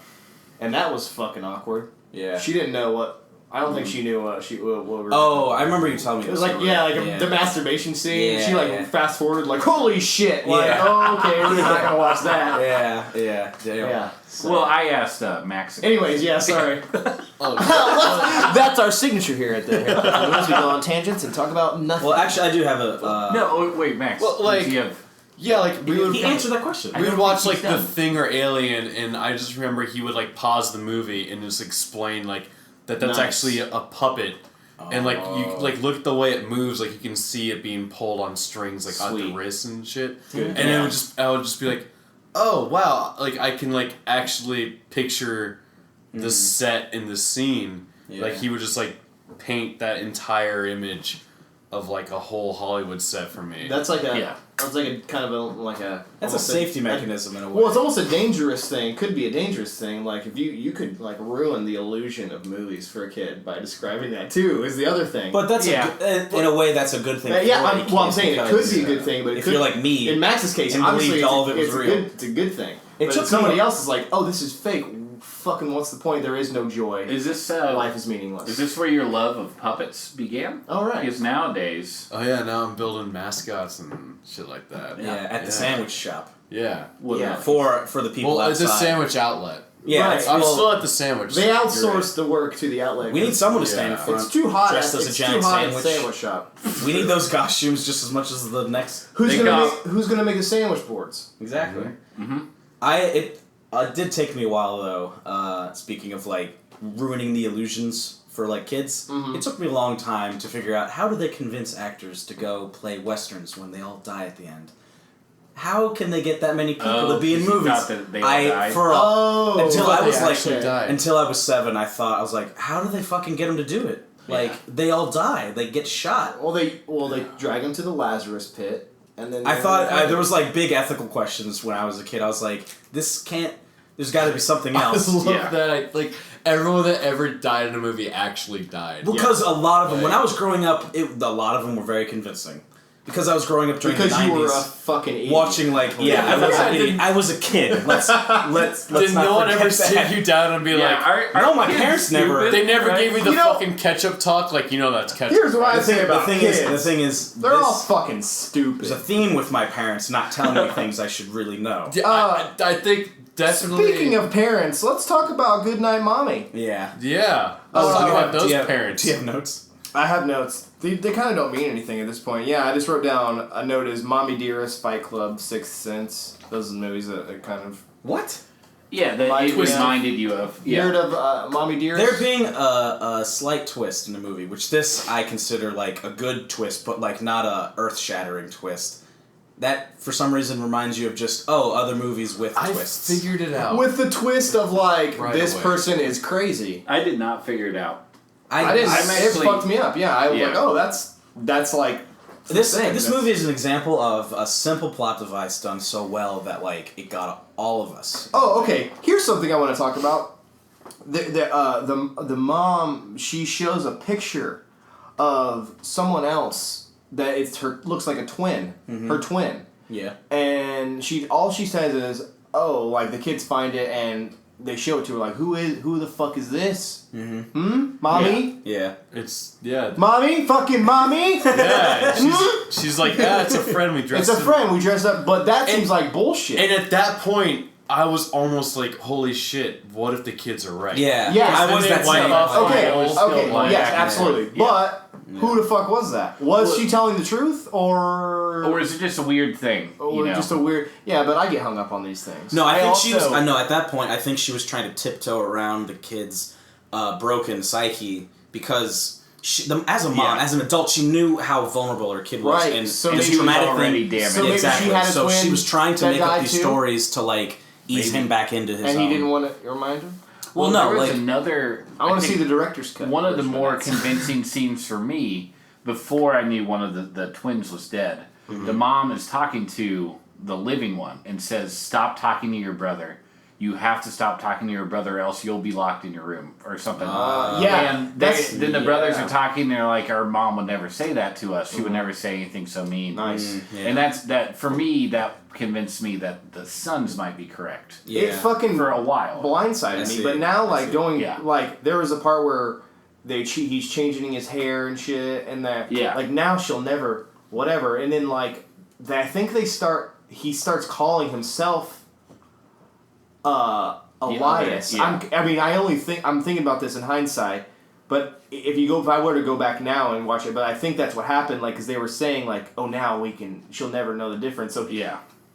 and that was fucking awkward. Yeah. She didn't know what. I don't think she knew what we were. Oh, I remember you telling me. It was like the masturbation scene. Yeah, She fast forwarded like, holy shit! Like, oh, okay, we're not gonna watch that. Yeah. So. Well, I asked Max. Anyways, sorry. That's our signature here at the Hairclub. We go on tangents and talk about nothing. Well, actually, I do have a. No, wait, Max. Well, like, do you have... yeah, like we would. He answered that question. We would watch like The Thing or Alien, and I just remember he would like pause the movie and just explain like that's actually a puppet, and like you like look at the way it moves, like you can see it being pulled on strings like at the wrists and shit. Good. And I would just be like, oh wow, like I can like actually picture the set in the scene. Yeah. Like he would just like paint that entire image of like a whole Hollywood set for me. That's like a kind of a That's a safety mechanism in a way. Well, it's almost a dangerous thing. Could be a dangerous thing. Like if you could like ruin the illusion of movies for a kid by describing that too. Is the other thing. But that's in a way that's a good thing. I'm saying it could be a good thing, but if you're like me, in Max's case, and obviously all of it was real. It's a good thing. It but took if somebody else is like, oh, this is fake. Fucking, what's the point? There is no joy. Is this life is meaningless? Is this where your love of puppets began? All right. Because nowadays, oh yeah, now I'm building mascots and shit like that. Yeah, at the sandwich shop. Yeah. For the people outside. It's a sandwich outlet. Yeah, right. I'm still at the sandwich. They outsource the work to the outlet. We need someone to stand in front. It's too hot. Dressed as a giant sandwich shop. We need those costumes just as much as the next. Who's gonna make the sandwich boards? Exactly. Mm-hmm. It did take me a while though. Speaking of like ruining the illusions for like kids, it took me a long time to figure out how do they convince actors to go play westerns when they all die at the end. how can they get that many people to be in movies? Until I was 7, I was like, how do they fucking get them to do it? Like, they all die. They get shot. Well, they drag them to the Lazarus pit, and then... I thought there was, like, big ethical questions when I was a kid. I was like, this can't... There's got to be something else. I love that. Everyone that ever died in a movie actually died. Because a lot of them... When I was growing up, a lot of them were very convincing. Because I was growing up during the 90s. Because you were a fucking idiot. Watching, I was a kid. Let's Did no one ever sit you down and be like... No, my parents never... They never gave me the fucking ketchup talk? Like, that's ketchup. Here's what I say about kids. The thing is... They're all fucking stupid. There's a theme with my parents not telling me things I should really know. I think definitely... Speaking of parents, let's talk about Goodnight Mommy. Yeah. Yeah. Let's talk about those parents. Do you have notes? I have notes. They kind of don't mean anything at this point. Yeah, I just wrote down a note as Mommy Dearest, Fight Club, Sixth Sense. Those are the movies that kind of... What? Yeah, that it reminded you of. You heard of Mommy Dearest? There being a slight twist in the movie, which this I consider like a good twist, but like not a earth-shattering twist. That, for some reason, reminds you of just, other movies with twists. I figured it out. With the twist of this person is crazy. I did not figure it out. I didn't. It fucked me up. Yeah, I was like, that's like this movie is an example of a simple plot device done so well that like it got all of us. Oh, okay. Here's something I want to talk about. The mom, she shows a picture of someone else that looks like a twin, her twin. Yeah. And all she says is, the kids find it and they show it to her like, who the fuck is this? Mommy? Yeah. Mommy? Fucking mommy? Yeah. She's like, it's a friend we dressed up. It's a friend we dressed up, but that seems like bullshit. And at that point, I was almost like, holy shit, what if the kids are right? Yeah. Yes. I was that same. Okay. Yes, absolutely. Yeah. But who the fuck was that? Was she telling the truth, or is it just a weird thing? Just a weird... Yeah, but I get hung up on these things. No, I think she was... I know, at that point, I think she was trying to tiptoe around the kid's broken psyche, because as a mom, as an adult, she knew how vulnerable her kid was. Right. And so this traumatic already damaged. So exactly. She had a so twin she was trying to make up these too? stories to, like, ease him back into his And he didn't want to remind him? Well, no, there was another... I want to see the director's cut. One of the more convincing scenes for me, before I knew one of the twins was dead, the mom is talking to the living one and says, "Stop talking to your brother. You have to stop talking to your brother, else you'll be locked in your room," or something. And then the brothers are talking, and they're like, "Our mom would never say that to us. She would never say anything so mean." Nice. And that for me, that convinced me that the sons might be correct. Yeah. It fucking for a while blindsided me, but now like there was a part where he's changing his hair and shit, and like now she'll never whatever, and then like I think he starts calling himself Elias. Yeah. I'm thinking about this in hindsight, but if I were to go back now and watch it, but I think that's what happened, like, because they were saying like, now she'll never know the difference. So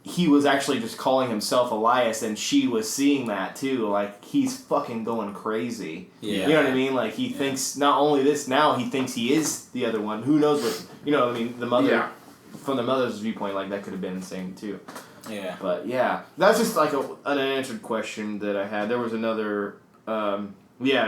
he was actually just calling himself Elias, and she was seeing that too. Like, he's fucking going crazy. Yeah. You know what I mean? Like, he thinks not only this, now he thinks he is the other one. Who knows what? You know what I mean? The mother. Yeah. From the mother's viewpoint, like, that could have been insane too. Yeah. But yeah, that's just like an unanswered question that I had. There was another.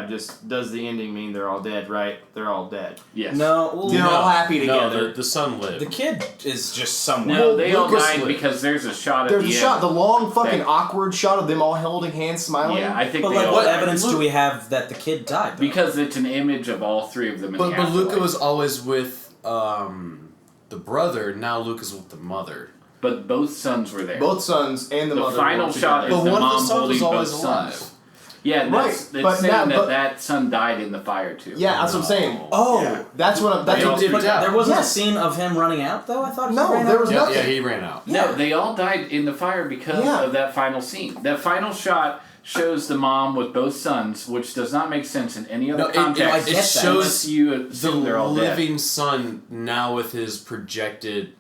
Just does the ending mean they're all dead? Right? They're all dead. Yes. No. They're all happy together. No, the son lived. The kid is just somewhere. No, they all died because there's a shot at the end. There's a shot, the long fucking awkward shot of them all holding hands, smiling. Yeah, I think. But like, what evidence do we have that the kid died? Though? Because it's an image of all three of them. But Luca was always with the brother. Now Luca's with the mother. But both sons were there. Both sons and the mother. The final shot is the mom holding both sons. Yeah, right. It's saying that son died in the fire too. Yeah, that's what I'm saying. That's what I'm. There wasn't a scene of him running out though. I thought. There was nothing. Yeah, he ran out. No, they all died in the fire because of that final scene. That final shot shows the mom with both sons, which does not make sense in any other context. It shows you they're all living dead. son now with his projected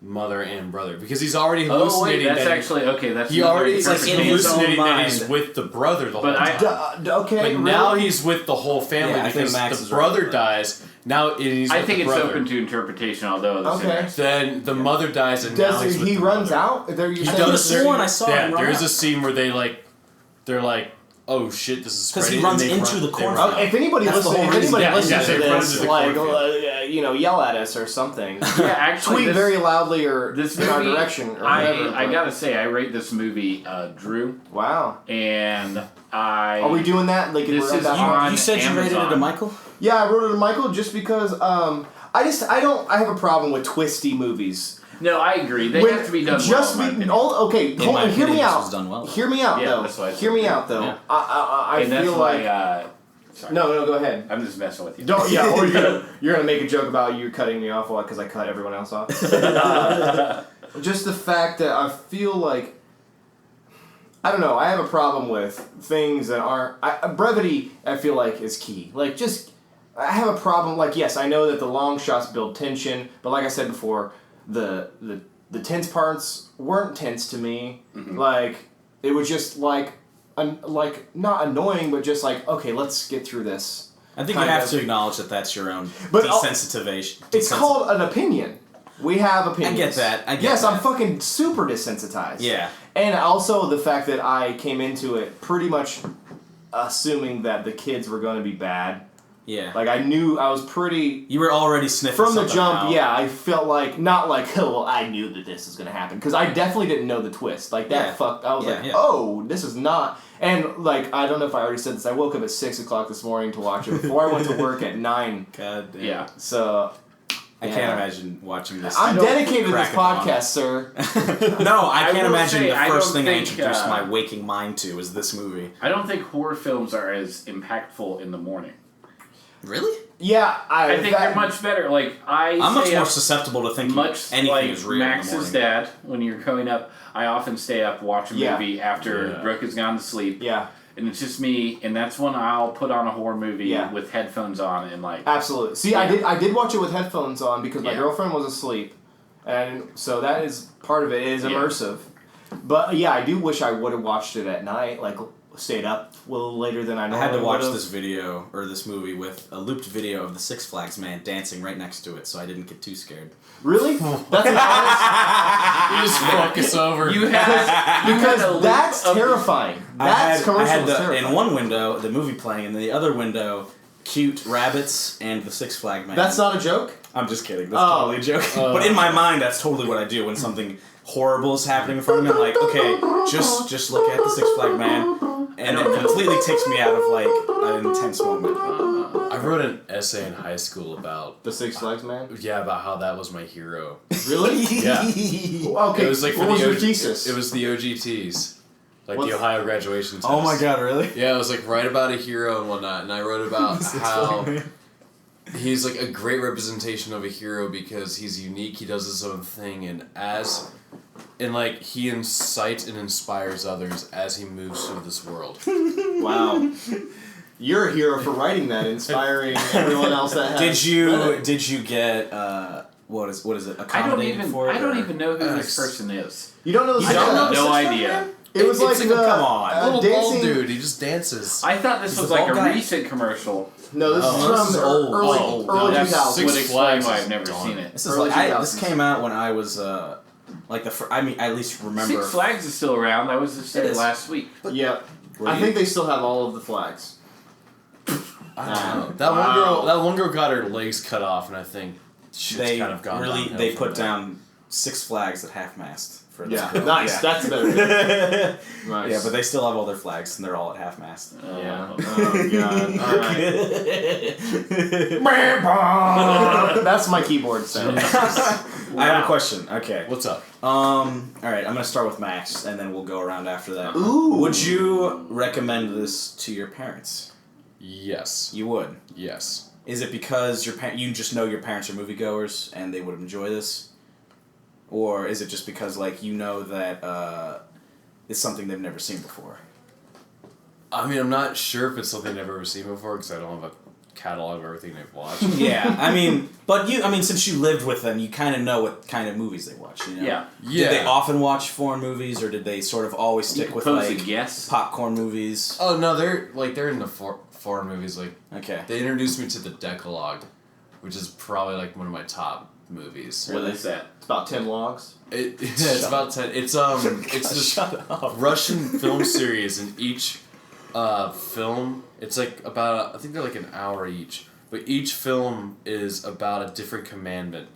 mother and brother, because he's already hallucinating. That's actually okay. That's he already is like hallucinating that he's with the brother the whole time. Okay, but now he's with the whole family because the brother dies. Now he's I with think the it's brother. open to interpretation, although it's interesting. Then the mother dies, and now he's with he the runs mother. out? There you I could have sworn I saw him run there is out. a scene where they're like, oh shit, this is because he spreading, runs and they into run- the they cornfield. run out. If anybody That's the listens, whole if anybody reason. listens they to run this, into the like, cornfield. yell at us or something. Yeah, actually, Tweet very loudly or this in our movie, direction. Or whatever, I gotta say, I rate this movie Drew, Wow. and I. Are we doing that? Like, This we're is at that on- point? You said you rated it Amazon. a Michael? Yeah, I wrote it to Michael just because I have a problem with twisty movies. No, I agree. They When- have to be done just well. in my be opinion. okay. Hold my on, hear opinion, me this out. was done well. Hear me out Yeah, though. that's what I Hear me said. out though. Yeah. I And that's feel why. like Sorry. no, go ahead. I'm just messing with you. Don't or you're gonna make a joke about you cutting me off because I cut everyone else off. Just the fact that I feel like I don't know. I have a problem with things that aren't brevity. I feel like is key. Like just I have a problem. Like yes, I know that the long shots build tension, but like I said before, the tense parts weren't tense to me. Mm-hmm. Like it was just like not annoying, but just like okay, let's get through this. I think you have to acknowledge that that's your own But desensitization. It's called an opinion. We have opinions. I get that. Yes, I'm fucking super desensitized. Yeah. And also the fact that I came into it pretty much assuming that the kids were going to be bad. Yeah. Like I knew I was pretty You were already sniffing from the something jump. out. Yeah, I felt like not like oh well I knew that this was going to happen because I definitely didn't know the twist. Like that Yeah. fucked. I was Yeah, like yeah. oh this is not. And like I don't know if I already said this. I woke up at 6:00 this morning to watch it before I went to work at 9. God damn. Yeah. So. I can't imagine watching this. I'm dedicated to this crack it on. podcast, sir. No, I can't will imagine say, the I first don't thing I think, introduced my waking mind to is this movie. I don't think horror films are as impactful in the morning. Really? Yeah, I think they're much better. Like I'm much more susceptible to thinking much anything like is real in the Max's morning. dad when you're growing up. I often stay up watch a Yeah. movie after Brooke has gone to sleep. Yeah, And it's just me, and that's when I'll put on a horror movie with headphones on and like. absolutely. See, Yeah. I did watch it with headphones on because my Yeah. girlfriend was asleep, and so that is part of it. It is immersive. But yeah, I do wish I would have watched it at night, like stayed up a little later than I I normally had to watch would've. this video or this movie with a looped video of the Six Flags man dancing right next to it, so I didn't get too scared. Really? That's an honest You just focus over. You had a because loop that's of- terrifying. That's I had terrifying. in one window the movie playing, and in the other window cute rabbits and the Six Flag man. That's not a joke. I'm just kidding. That's totally a joke. But in my mind, that's totally what I do when something horrible is happening in front of me. I'm like, okay, just look at the Six Flag man, and it completely takes me out of like an intense moment. I wrote an essay in high school about The Six Flags man. about how that was my hero. Really? Yeah. Okay. It was like for what was the your thesis? It was the OGTs, like What's- the Ohio graduation test. Oh my god, really? Yeah, it was like write about a hero and whatnot, and I wrote about how he's like a great representation of a hero because he's unique. He does his own thing, and like he incites and inspires others as he moves through this world. Wow. You're a hero for writing that, inspiring everyone else that has. Did you get what is it? I don't Accommodated for it? I don't or- even know who this person is. You don't know the I don't know. Six No Flags idea. Man? It was like It's the come on. Little dancing. bald dude, he just dances. I thought this He's was the like a bald guy. recent commercial. No, this Oh, is this from is the old. early Oh, early That's 2000s. would Six explain Flags why is I've never gone. seen it. This is Early like this 2000s. came out when I was like I mean I at least remember. Six Flags is still around. That was just It said is. last week. Yep. Were I you- think they still have all of the flags. I don't know. Wow. That one girl got her legs cut off, and I think she's They kind of gone really downhill they from put there. down Six Flags at half mast for this Yeah. girl. Nice. Yeah. That's better. Nice. Yeah, but they still have all their flags and they're all at half mast. Yeah. Oh god. All right. That's my keyboard sound. I have a question. Okay. What's up? All right, I'm gonna start with Max, and then we'll go around after that. Ooh. Would you recommend this to your parents? Yes. You would. Yes. Is it because you just know your parents are moviegoers and they would enjoy this, or is it just because like you know that it's something they've never seen before? I mean, I'm not sure if it's something I've ever seen before because I don't have a catalog of everything they've watched. Yeah, I mean, since you lived with them, you kind of know what kind of movies they watch. You know? Yeah. Did they often watch foreign movies, or did they sort of always stick with Pose a like guess. popcorn movies? Oh no, they're in the foreign movies. Like Okay. they introduced me to the Decalogue, which is probably like one of my top movies. What is that? It's about 10 logs. It's about 10. It's this Russian film series, and each film, it's like about, I think they're like an hour each, but each film is about a different commandment,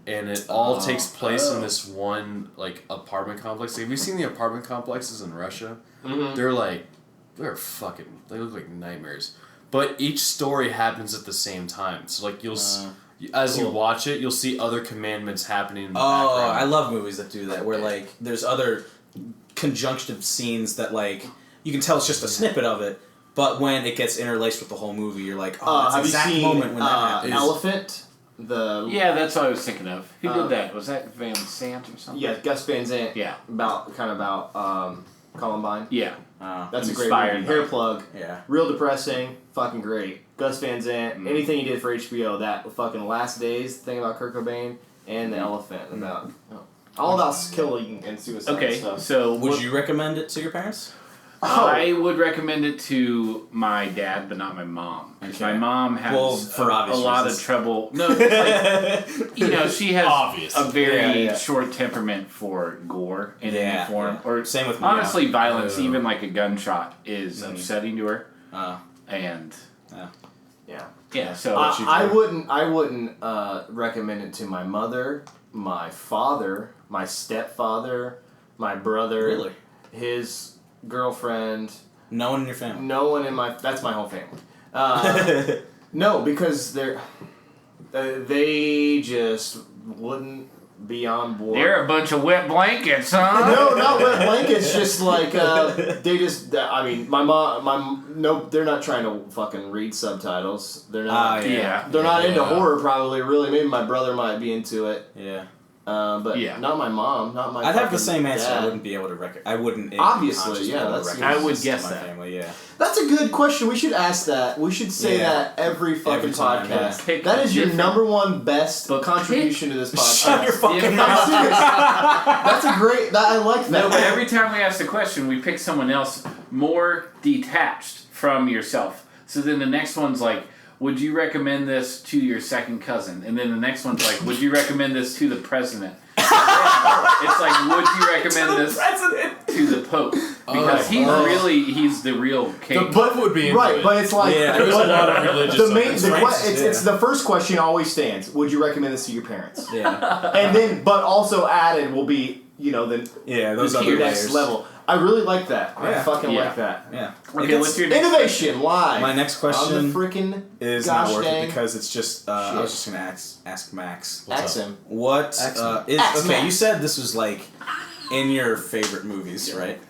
and it all takes place in this one like apartment complex. Have you seen the apartment complexes in Russia? Mm-hmm. They're fucking, they look like nightmares. But each story happens at the same time. So like as you watch it, you'll see other commandments happening in the background. I love movies that do that, where like there's other conjunctive scenes that like you can tell it's just a snippet of it, but when it gets interlaced with the whole movie, you're like, oh, that's the exact moment when that happens. Elephant? Yeah, that's what I was thinking of. Who did that? Was that Van Sant or something? Yeah, Gus Van Sant. Yeah. About Columbine. Yeah. That's a great movie. Hair plug. Yeah. Real depressing. Fucking great. Gus Van Sant. Anything he did for HBO. That fucking Last Days thing about Kurt Cobain and the elephant about all about killing and suicide. Okay. Stuff. So would you recommend it to your parents? I would recommend it to my dad, but not my mom. Because my mom has a lot of trouble. No, like, she has a very short temperament for gore in any form. Or same with me. Honestly, violence, even like a gunshot, is upsetting to her. And yeah. So I wouldn't recommend it to my mother, my father, my stepfather, my brother, his girlfriend. No one in your family. No one in my. That's my whole family. No, because they just wouldn't be on board. They're a bunch of wet blankets, huh? No, not wet blankets. Just like they just. I mean, my mom. No, they're not trying to fucking read subtitles. They're not. They're not into horror. Probably. Really, maybe my brother might be into it. Yeah. But not my mom, not my. I'd have the same dad. answer. I wouldn't be able to I wouldn't. Obviously, I would guess that. Family, yeah. That's a good question. We should ask that. We should say that every fucking podcast. Yeah. That is your number one best contribution to this podcast. Shut your fucking mouth. That's a great. I like that. No, but every time we ask the question, we pick someone else more detached from yourself. So then the next one's like, would you recommend this to your second cousin? And then the next one's like, would you recommend this to the president? It's like, would you recommend this to the Pope? Because he's the real king. The Pope would be right, but it's like there's a lot of religious. It's the first question always stands. Would you recommend this to your parents? Yeah, and then but also added will be those other next layers. Level. I really like that. Yeah. I fucking like that. Yeah. Okay, what's your next innovation live? My next question on the freaking is not worth it because it's just. I was just gonna ask Max. Ask him. What is okay? Max. You said this was like in your favorite movies, right?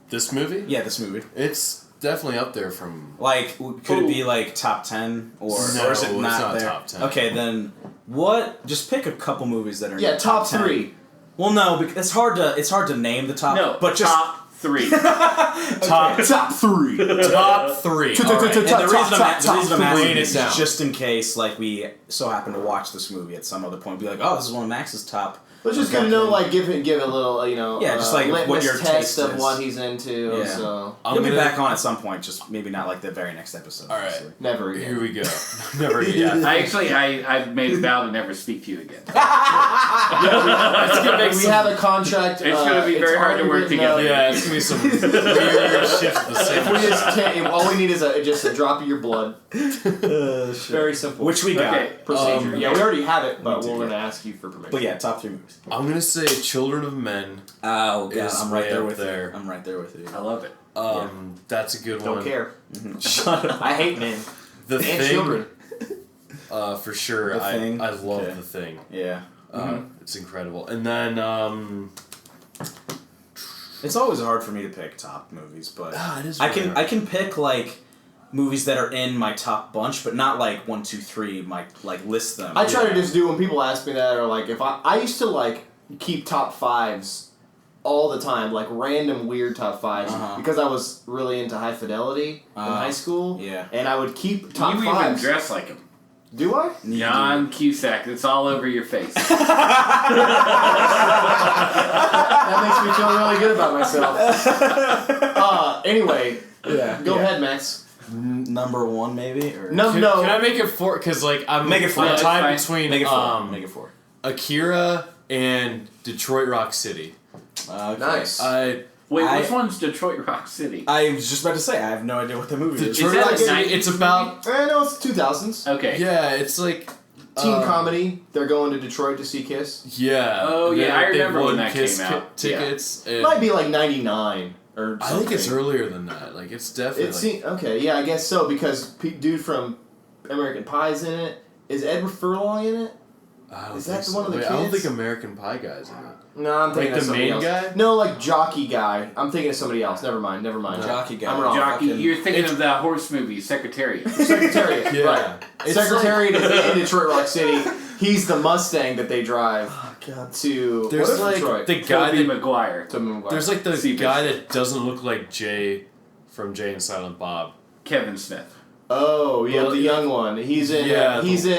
This movie? Yeah, this movie. It's definitely up there from. Like, could it be like top 10 or is it not there? Top 10. Okay, then what? Just pick a couple movies that are in your top 10. 3. Well, no, because it's hard to name the top. No, but just top 3. Top 3. Top 3. And the reason I'm asking is just in case, like, we so happen to watch this movie at some other point, be like, oh, this is one of Max's top. We're just gonna know, like, give a little, just like what your test taste of is. what he's into. Yeah. So He'll be back on at some point, just maybe not like the very next episode. All right, obviously. Never again. Here we go. Never again. I've made a vow to never speak to you again. We have a contract. It's gonna be very hard to work together. Yeah, it's gonna be some weird shit at the same time. All we need is just a drop of your blood. Very simple. Which we got. Okay. Procedure. We already have it, but we're gonna ask you for permission. But yeah, top 3 movies. I'm gonna say Children of Men. Oh, God, I'm right there up with there. you. I'm right there with you. I love it. That's a good one. Don't care. Shut up. I hate men. The and Thing. children. For sure. The Thing? I love Okay. The Thing. Yeah. It's incredible. And then It's always hard for me to pick top movies, but it is I really can hard. I can pick like movies that are in my top bunch, but not like 1, 2, 3. Like list them. I try to just do when people ask me that, or like if I used to like keep top 5s all the time, like random weird top 5s, because I was really into High Fidelity in high school. Yeah. And I would keep top You 5s. even dress like him. Do I? John Cusack. It's all over your face. That makes me feel really good about myself. Anyway, go ahead, Max. number 1 maybe? Or? No. Can I make it 4? Because like I'm Make it 4. tied between Make it 4. Make it 4. Akira and Detroit Rock City. Nice. Which one's Detroit Rock City? I was just about to say, I have no idea what the movie is. Detroit Rock City, it's about... No, it's 2000s. Okay. Yeah, it's like... Teen comedy. They're going to Detroit to see Kiss. Yeah. Oh, yeah, I remember when that Kiss came out. Tickets. It might be like 99 or something. I think it's earlier than that. Like, it's definitely... Okay, yeah, I guess so, because dude from American Pie's in it. Is Edward Furlong in it? Is that one of the kids? I don't think American Pie guy's in it. No, I'm thinking like of the somebody main else. guy? No, like jockey guy. I'm thinking of somebody else. Never mind. Jockey guy. I'm wrong. Jockey, you're thinking of that horse movie, Secretariat. Secretariat. Yeah. Right. Secretariat is in Detroit Rock City. He's the Mustang that they drive to There's like Detroit. the guy Tobey that... Maguire. There's like the guy that doesn't look like Jay from Jay and Silent Bob. Kevin Smith. Oh, yeah, the young one. He's in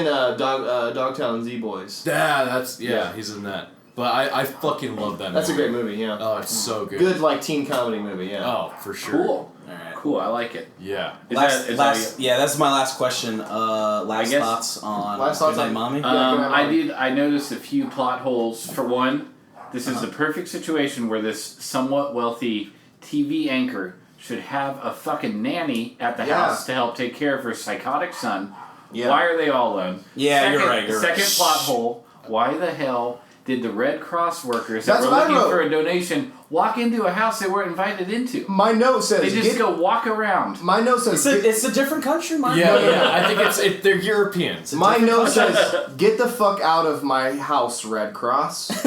Dogtown Z-Boys. Yeah, he's in that. But I fucking love that movie. That's a great movie, yeah. Oh, it's so good. Good, like, teen comedy movie, yeah. Oh, for sure. Cool. Alright. Cool, I like it. Yeah. That's my last question. Thoughts on Goodnight Mommy? I noticed a few plot holes. For one, this is the perfect situation where this somewhat wealthy TV anchor should have a fucking nanny at the house to help take care of her psychotic son. Yeah. Why are they all alone? Yeah, you're right. Second plot hole, why the hell did the Red Cross workers that were looking for a donation walk into a house they weren't invited into? My note says... They just go walk around. My note says... It's a different country, Yeah, I think they're Europeans. My note says, get the fuck out of my house, Red Cross.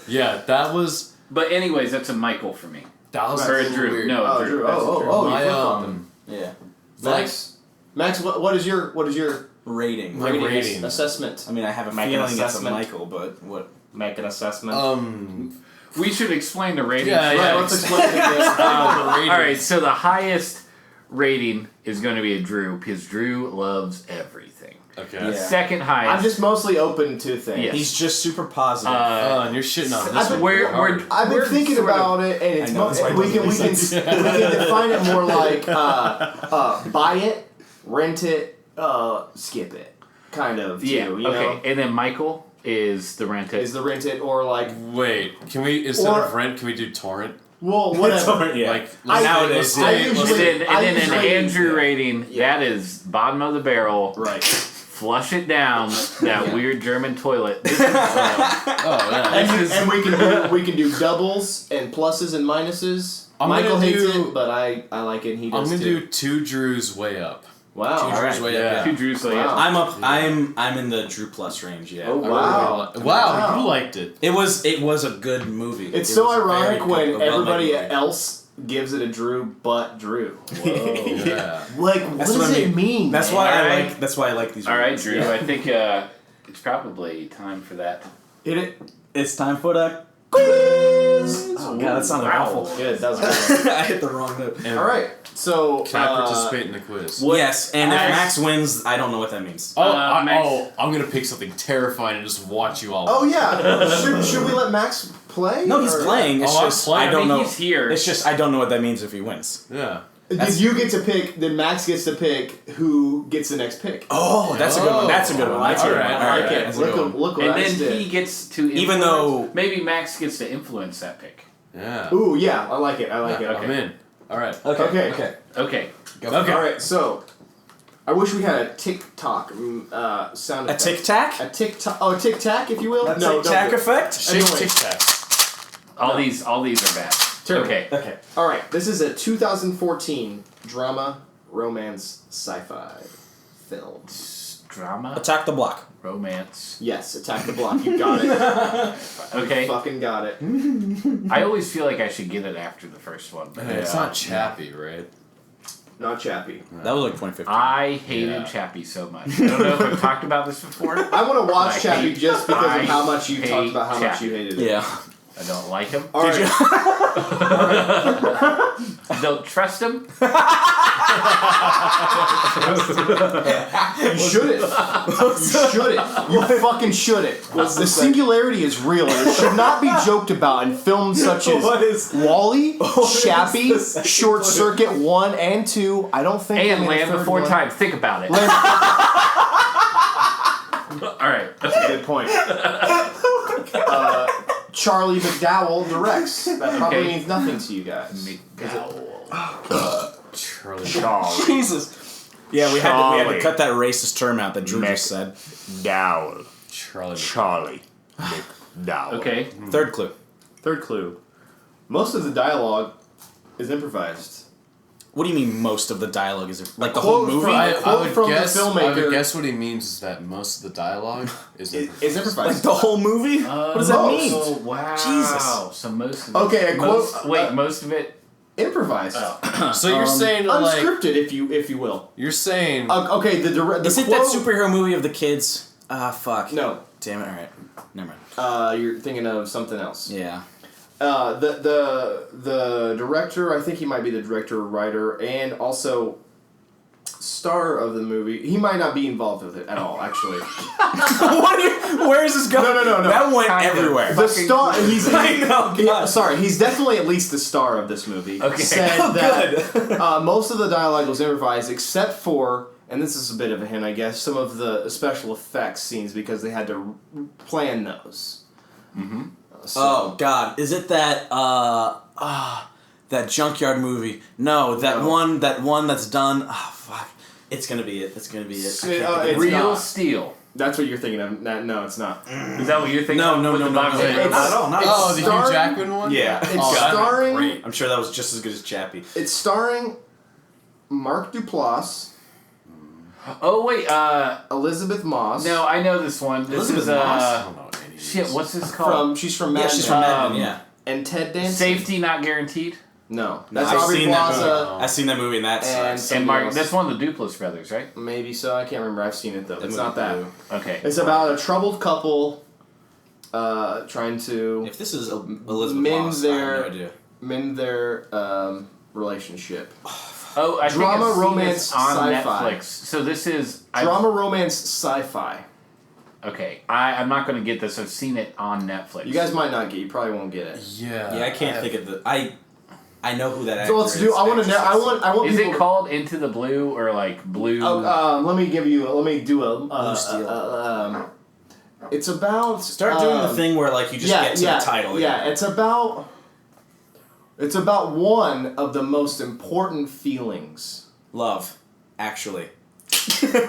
Yeah, that was... But anyways, that's a Michael for me. That was or a Drew. weird. No, Drew. Yeah. Max, what is your rating? My rating. Assessment. I mean, I have a feeling it's a Michael, but what? Make an assessment. We should explain the rating. Yeah. Let's explain the rating. All right, so the highest rating is going to be a Drew because Drew loves everything. Okay. Yeah. Second highest. I'm just mostly open to things. Yes. He's just super positive. And you're shitting on this I've been thinking about it, and it's we can define it more like buy it, rent it, skip it, kind of. Too, you know? And then Michael is the rent it. Is the rent it or like? Wait, can we instead of rent, can we do torrent? Well, whatever. Yeah. Like nowadays. And then an Andrew rating. That is bottom of the barrel. Right. Flush it down that weird German toilet. This is, and we can do doubles and pluses and minuses. Michael hates it, but I like it. And he does I'm gonna too. do 2 Drews way up. Wow. 2 Drews way up. 2 Drews way up. I'm up. I'm in the Drew plus range. Yeah. Oh wow. Wow, you liked it. It was a good movie. It's so ironic when everybody else gives it a Drew but Drew. Whoa, yeah. Like, what does it mean? That's why I like these. All right, Drew. I think it's probably time for that. It's time for the quiz. Oh god, that sounded awful. Good. That was good. I hit the wrong note. All right. So can I participate in the quiz? Yes, and if Max wins, I don't know what that means. I'm gonna pick something terrifying and just watch you all. Oh yeah. Should we let Max play? No, he's playing. It's just I don't know. He's here. It's just I don't know what that means if he wins. Yeah. You get to pick, then Max gets to pick who gets the next pick. Oh, that's a good one. That's a good one. That's all right. I like it. Look what and I then did. he gets to influence, even though maybe Max gets to influence that pick. Yeah. Ooh, yeah, I like it. Okay. I'm in. All right. Okay. Go. All right. So, I wish we had a tick-tock sound effect. a tic-tac? A tick-tock. Oh, a tic-tac, if you will. A tic-tac effect? Shake tic-tac. All these are bad. Terrible. Okay. All right. This is a 2014 drama, romance, sci-fi film. Drama. Attack the Block. Romance. Yes, Attack the Block. You got it. Okay. You fucking got it. I always feel like I should get it after the first one. But It's not Chappie, right? Not Chappie. That was like 2015. I hated Chappie so much. I don't know if I've talked about this before. I want to watch Chappie just because of how much you hate talked about how much Chappie. you hated it. Yeah. I don't like him. All right. I don't trust him. You shouldn't. You shouldn't. You fucking shouldn't. The singularity is real and it should not be joked about in films such as Wall-E, Chappie, Short Circuit 1 and 2. I don't think. And Land Before Time. Think about it. All right. That's a good point. Charlie McDowell directs. That probably means nothing to you guys. Charlie. Jesus. Yeah, we had to cut that racist term out that Drew just said. Dowell. Charlie McDowell. Okay. Third clue. Third clue. Most of the dialogue is improvised. What do you mean most of the dialogue is like the Quote whole movie? from- I quote from the guess, I filmmaker. would guess what he means is that most of the dialogue is Is improvised. Like the whole movie? What does that mean? Oh, wow. Jesus. So most of it. Okay, a quote. Most of it. Improvised. So you're saying like unscripted, if you will. you're saying Okay, the Is it that superhero movie of the kids? Fuck. No. Damn it, alright. Never mind. You're thinking of something else. Yeah. The director, I think he might be the director or writer, and also star of the movie. He might not be involved with it at all, actually. Where is this going? No. That went everywhere. The star, he's I know, God. sorry, he's definitely at least the star of this movie. Okay. Said that most of the dialogue was improvised, except for, and this is a bit of a hint, I guess, some of the special effects scenes because they had to plan those. Mm-hmm. Oh God! Is it that that junkyard movie? No, that one that's done. Oh fuck! It's gonna be it. It's gonna be it. It's Real not. Steel. That's what you're thinking of. No, it's not. Is that what you're thinking? No. With the box It's- of- Not at all. Not at all. the starring- Hugh Jackman one. Yeah. It's that'd be starring. great. I'm sure that was just as good as Chappie. It's starring Mark Duplass, Oh wait. Elizabeth Moss. No, I know this one. This Elizabeth is Moss? I don't know what any of Shit. these. What's this called? She's from Mad Yeah, she's Men. from Mad Men. Yeah. And Ted Danson. Safety Not Guaranteed. No, No, that's I've Aubrey seen that movie. Plaza. I've seen that movie, and that's And And Mark. else. That's one of the Duplass brothers, right? Maybe so. I can't remember. I've seen it though. It's not that. Okay. It's about a troubled couple trying to If this is Elizabeth mend Moss, I their- have no idea. mend their relationship. Oh, I Drama, think I've seen romance, this on sci-fi. Netflix. So this is Drama, romance, sci-fi. Okay, I'm not going to get this. I've seen it on Netflix. You guys might not get. You probably won't get it. Yeah. Yeah, I can't think of the. I know who that actor So let's is. do. I want to. I want. Is people, it called Into the Blue or like Blue? Let me do a. Blue Steel. It's about. Start doing the thing where like you just get to the title. Yeah, it's about. It's about one of the most important feelings. Love, actually.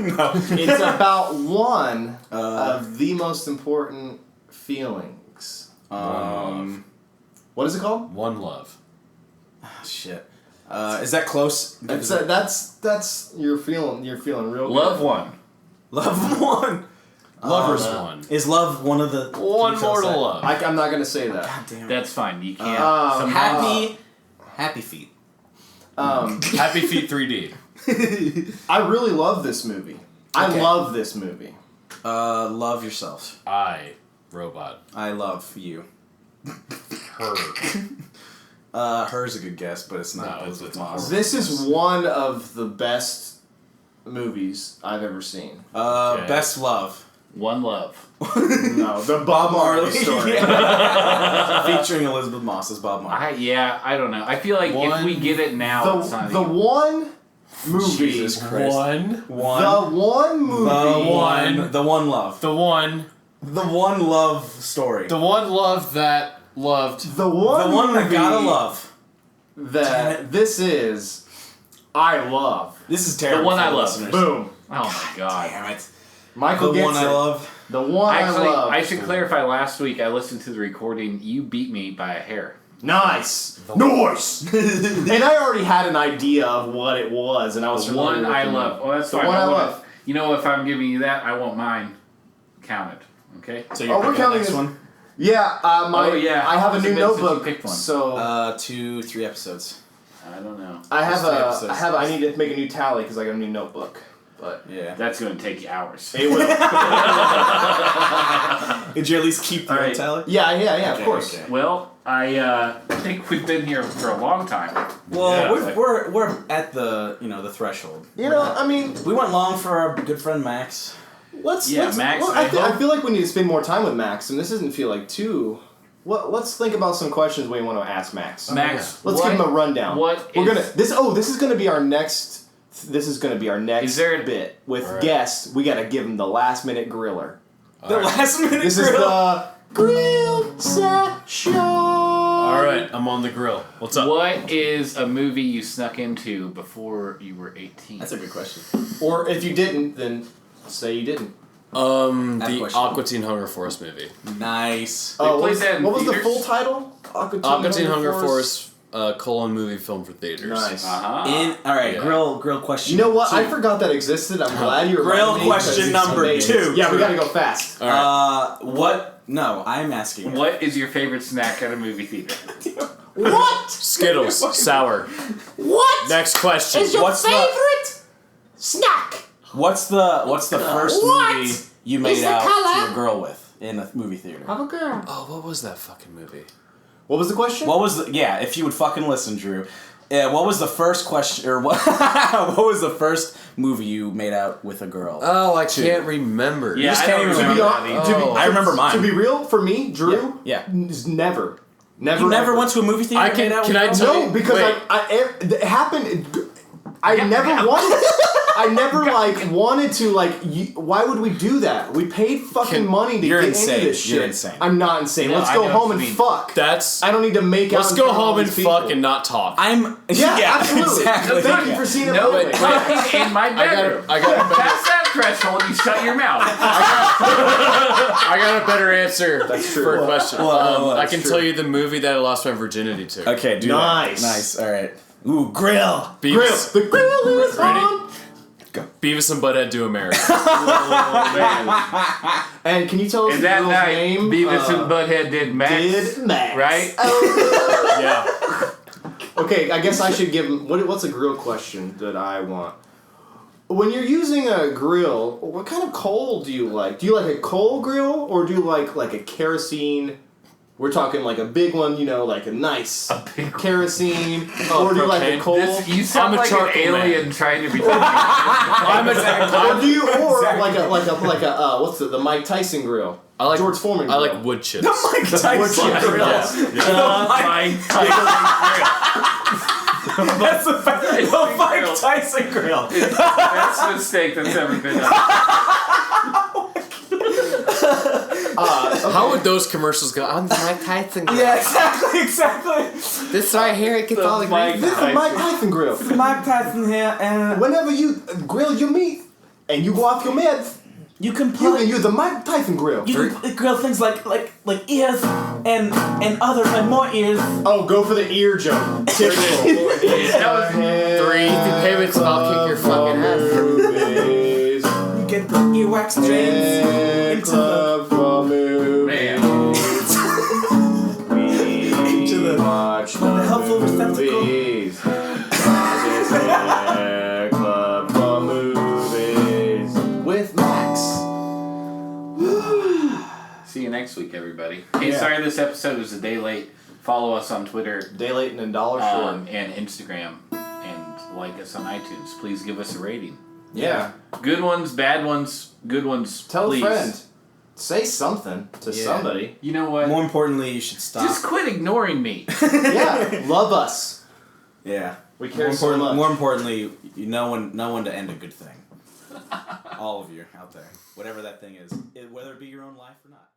No. It's about one of the most important feelings. What is it called? One Love. Shit. Is that close? That's you're feeling real Love good. One. Love one. Lover's One. Is love one of the? One can you tell more us to that? love. I'm not gonna say that. God damn it. That's fine. You can't. Happy feet. Happy Feet 3D. I really love this movie. I Okay. love this movie. Love yourself. I, Robot. I love you. Her. Her's a good guess, but it's not. No, Elizabeth it's Moss. This is one of the best movies I've ever seen. Okay. Best love. One Love. No, the Bob Marley story. Featuring Elizabeth Moss as Bob Marley. I don't know. I feel like if we get it now, it's not The even- one movie. Jesus Christ. One. The one movie. The one love. The one. The one love story. The one love that loved. The one. The one that movie gotta love. That this is. I love. This is terrible. The one for I the love. listeners. Boom. Oh my god. Damn it. Michael The gets one I it. love. The one Actually, I love. I should clarify. Last week, I listened to the recording. You beat me by a hair. Nice. Nice. And I already had an idea of what it was, and I was The one I love. Oh, that's The fine. one I won't- love. You know, if I'm giving you that, I want mine counted. Okay. So you're we're picking the counting next this one? Yeah. Oh, yeah. I have a It's new been since you notebook. picked one. So 2-3 episodes. I don't know. I have Just 3 episodes. I need to make a new tally because I got a new notebook. But Yeah. That's going to take you hours. it will. Did you at least keep the All right. tally? Yeah, of course. Okay. Well, I think we've been here for a long time. Well, Yeah. we're at the the threshold. You know, I mean, We went long for our good friend Max. let's Max, well, I feel like we need to spend more time with Max, and this doesn't feel like too. Let's think about some questions we want to ask Max. Max, Let's give him a rundown. This is gonna be our next. This is gonna be our next Is there a bit with Right. guests. We gotta give him the last minute griller. The last minute This is the grill session. All right, I'm on the grill. What's up? What is a movie you snuck into before you were 18? That's a good question. Or if you didn't, then say you didn't. The question. Aqua Teen Hunger Force movie. Nice. Oh, played that in what was the theaters? full title? Aqua Teen Hunger Force, movie film for theaters. Nice. Uh-huh. All right, Yeah. grill question. You know what? two. I forgot that existed. I'm glad you Grill reminded me, 'cause question it's number amazing. 2. Yeah, we gotta go fast. All right. What? No, I'm asking. What is your favorite snack at a movie theater? What? Skittles, sour. What? Next question. Is your What's the- favorite snack? What's the first What movie you made is the out color? to a girl with in a movie theater? I'm a girl. Oh, what was that fucking movie? What was the question? What was the if you would fucking listen, Drew. What was the first question or what? What was the first movie you made out with a girl? Oh, I can't remember. Yeah, just I can't don't even remember remember that either. Oh. I remember mine. To be real, for me, Drew, Yeah. is never. Never. You never ever. went to a movie theater? I can- and made out can with I a girl? tell No, you- because wait. it happened. I never wanted. I never wanted to why would we do that? We paid fucking money to You're get insane. into this shit. You're insane. I'm not insane. No, Let's I go know home what and you mean. fuck. That's. I don't need to make out. Let's in go front of all home and these people. fuck and not talk. Yeah, absolutely. exactly. Thank you for seeing it. No, moving. talking in my bedroom. I got Past that threshold, you shut your mouth. I got a better answer That's true. for a question. Well, I that's can true. tell you the movie that I lost my virginity to. Okay, do Nice. that. Nice. All right. Ooh, grill. Grill. Beavis, The grill is Ready? on. Beavis and Butthead Do America. And can you tell us And the that girl's night, name? Beavis and Butthead did Max. Did Max. Right? Yeah. Okay, I guess I should give him. What's a grill question that I want? When you're using a grill, what kind of coal do you like? Do you like a coal grill or do you like a kerosene? We're talking like a big one, like a nice kerosene. Or do you like a propane. coal? You sound I'm a like an charcoal alien man. trying to be. Or do you like a what's the Mike Tyson grill? I like George Foreman. I grill. like wood chips. Mike Tyson Yeah. grill. Yeah. That's the Mike Tyson grill. That's a mistake that's ever been done. How would those commercials go? I'm the Mike Tyson grill. Yeah, exactly. This right here, it gets all the Mike This is the Mike Tyson grill. Mike Tyson here, and Whenever you grill your meat and you go off your meds, you can you can use the Mike Tyson grill. You can grill things like ears and other and more ears. Oh, go for the ear jump. Typical. That was 3 payments and I'll kick your fucking ass. Movies. You get the earwax drains into the Hairclub for movies. Man. We Into the- watch the helpful receptacle. movies. Hairclub for movies with Max. See you next week, everybody. Hey, Yeah. sorry this episode was a day late. Follow us on Twitter Day late and a dollar short. and Instagram, and like us on iTunes. Please give us a rating. Yeah. Good ones, bad ones, good ones. Tell please. a friend. Say something to Yeah. somebody. You know what? More importantly, you should stop. Just quit ignoring me. Yeah. Love us. Yeah. We care so much. More importantly, know when to end a good thing. All of you out there, whatever that thing is, whether it be your own life or not.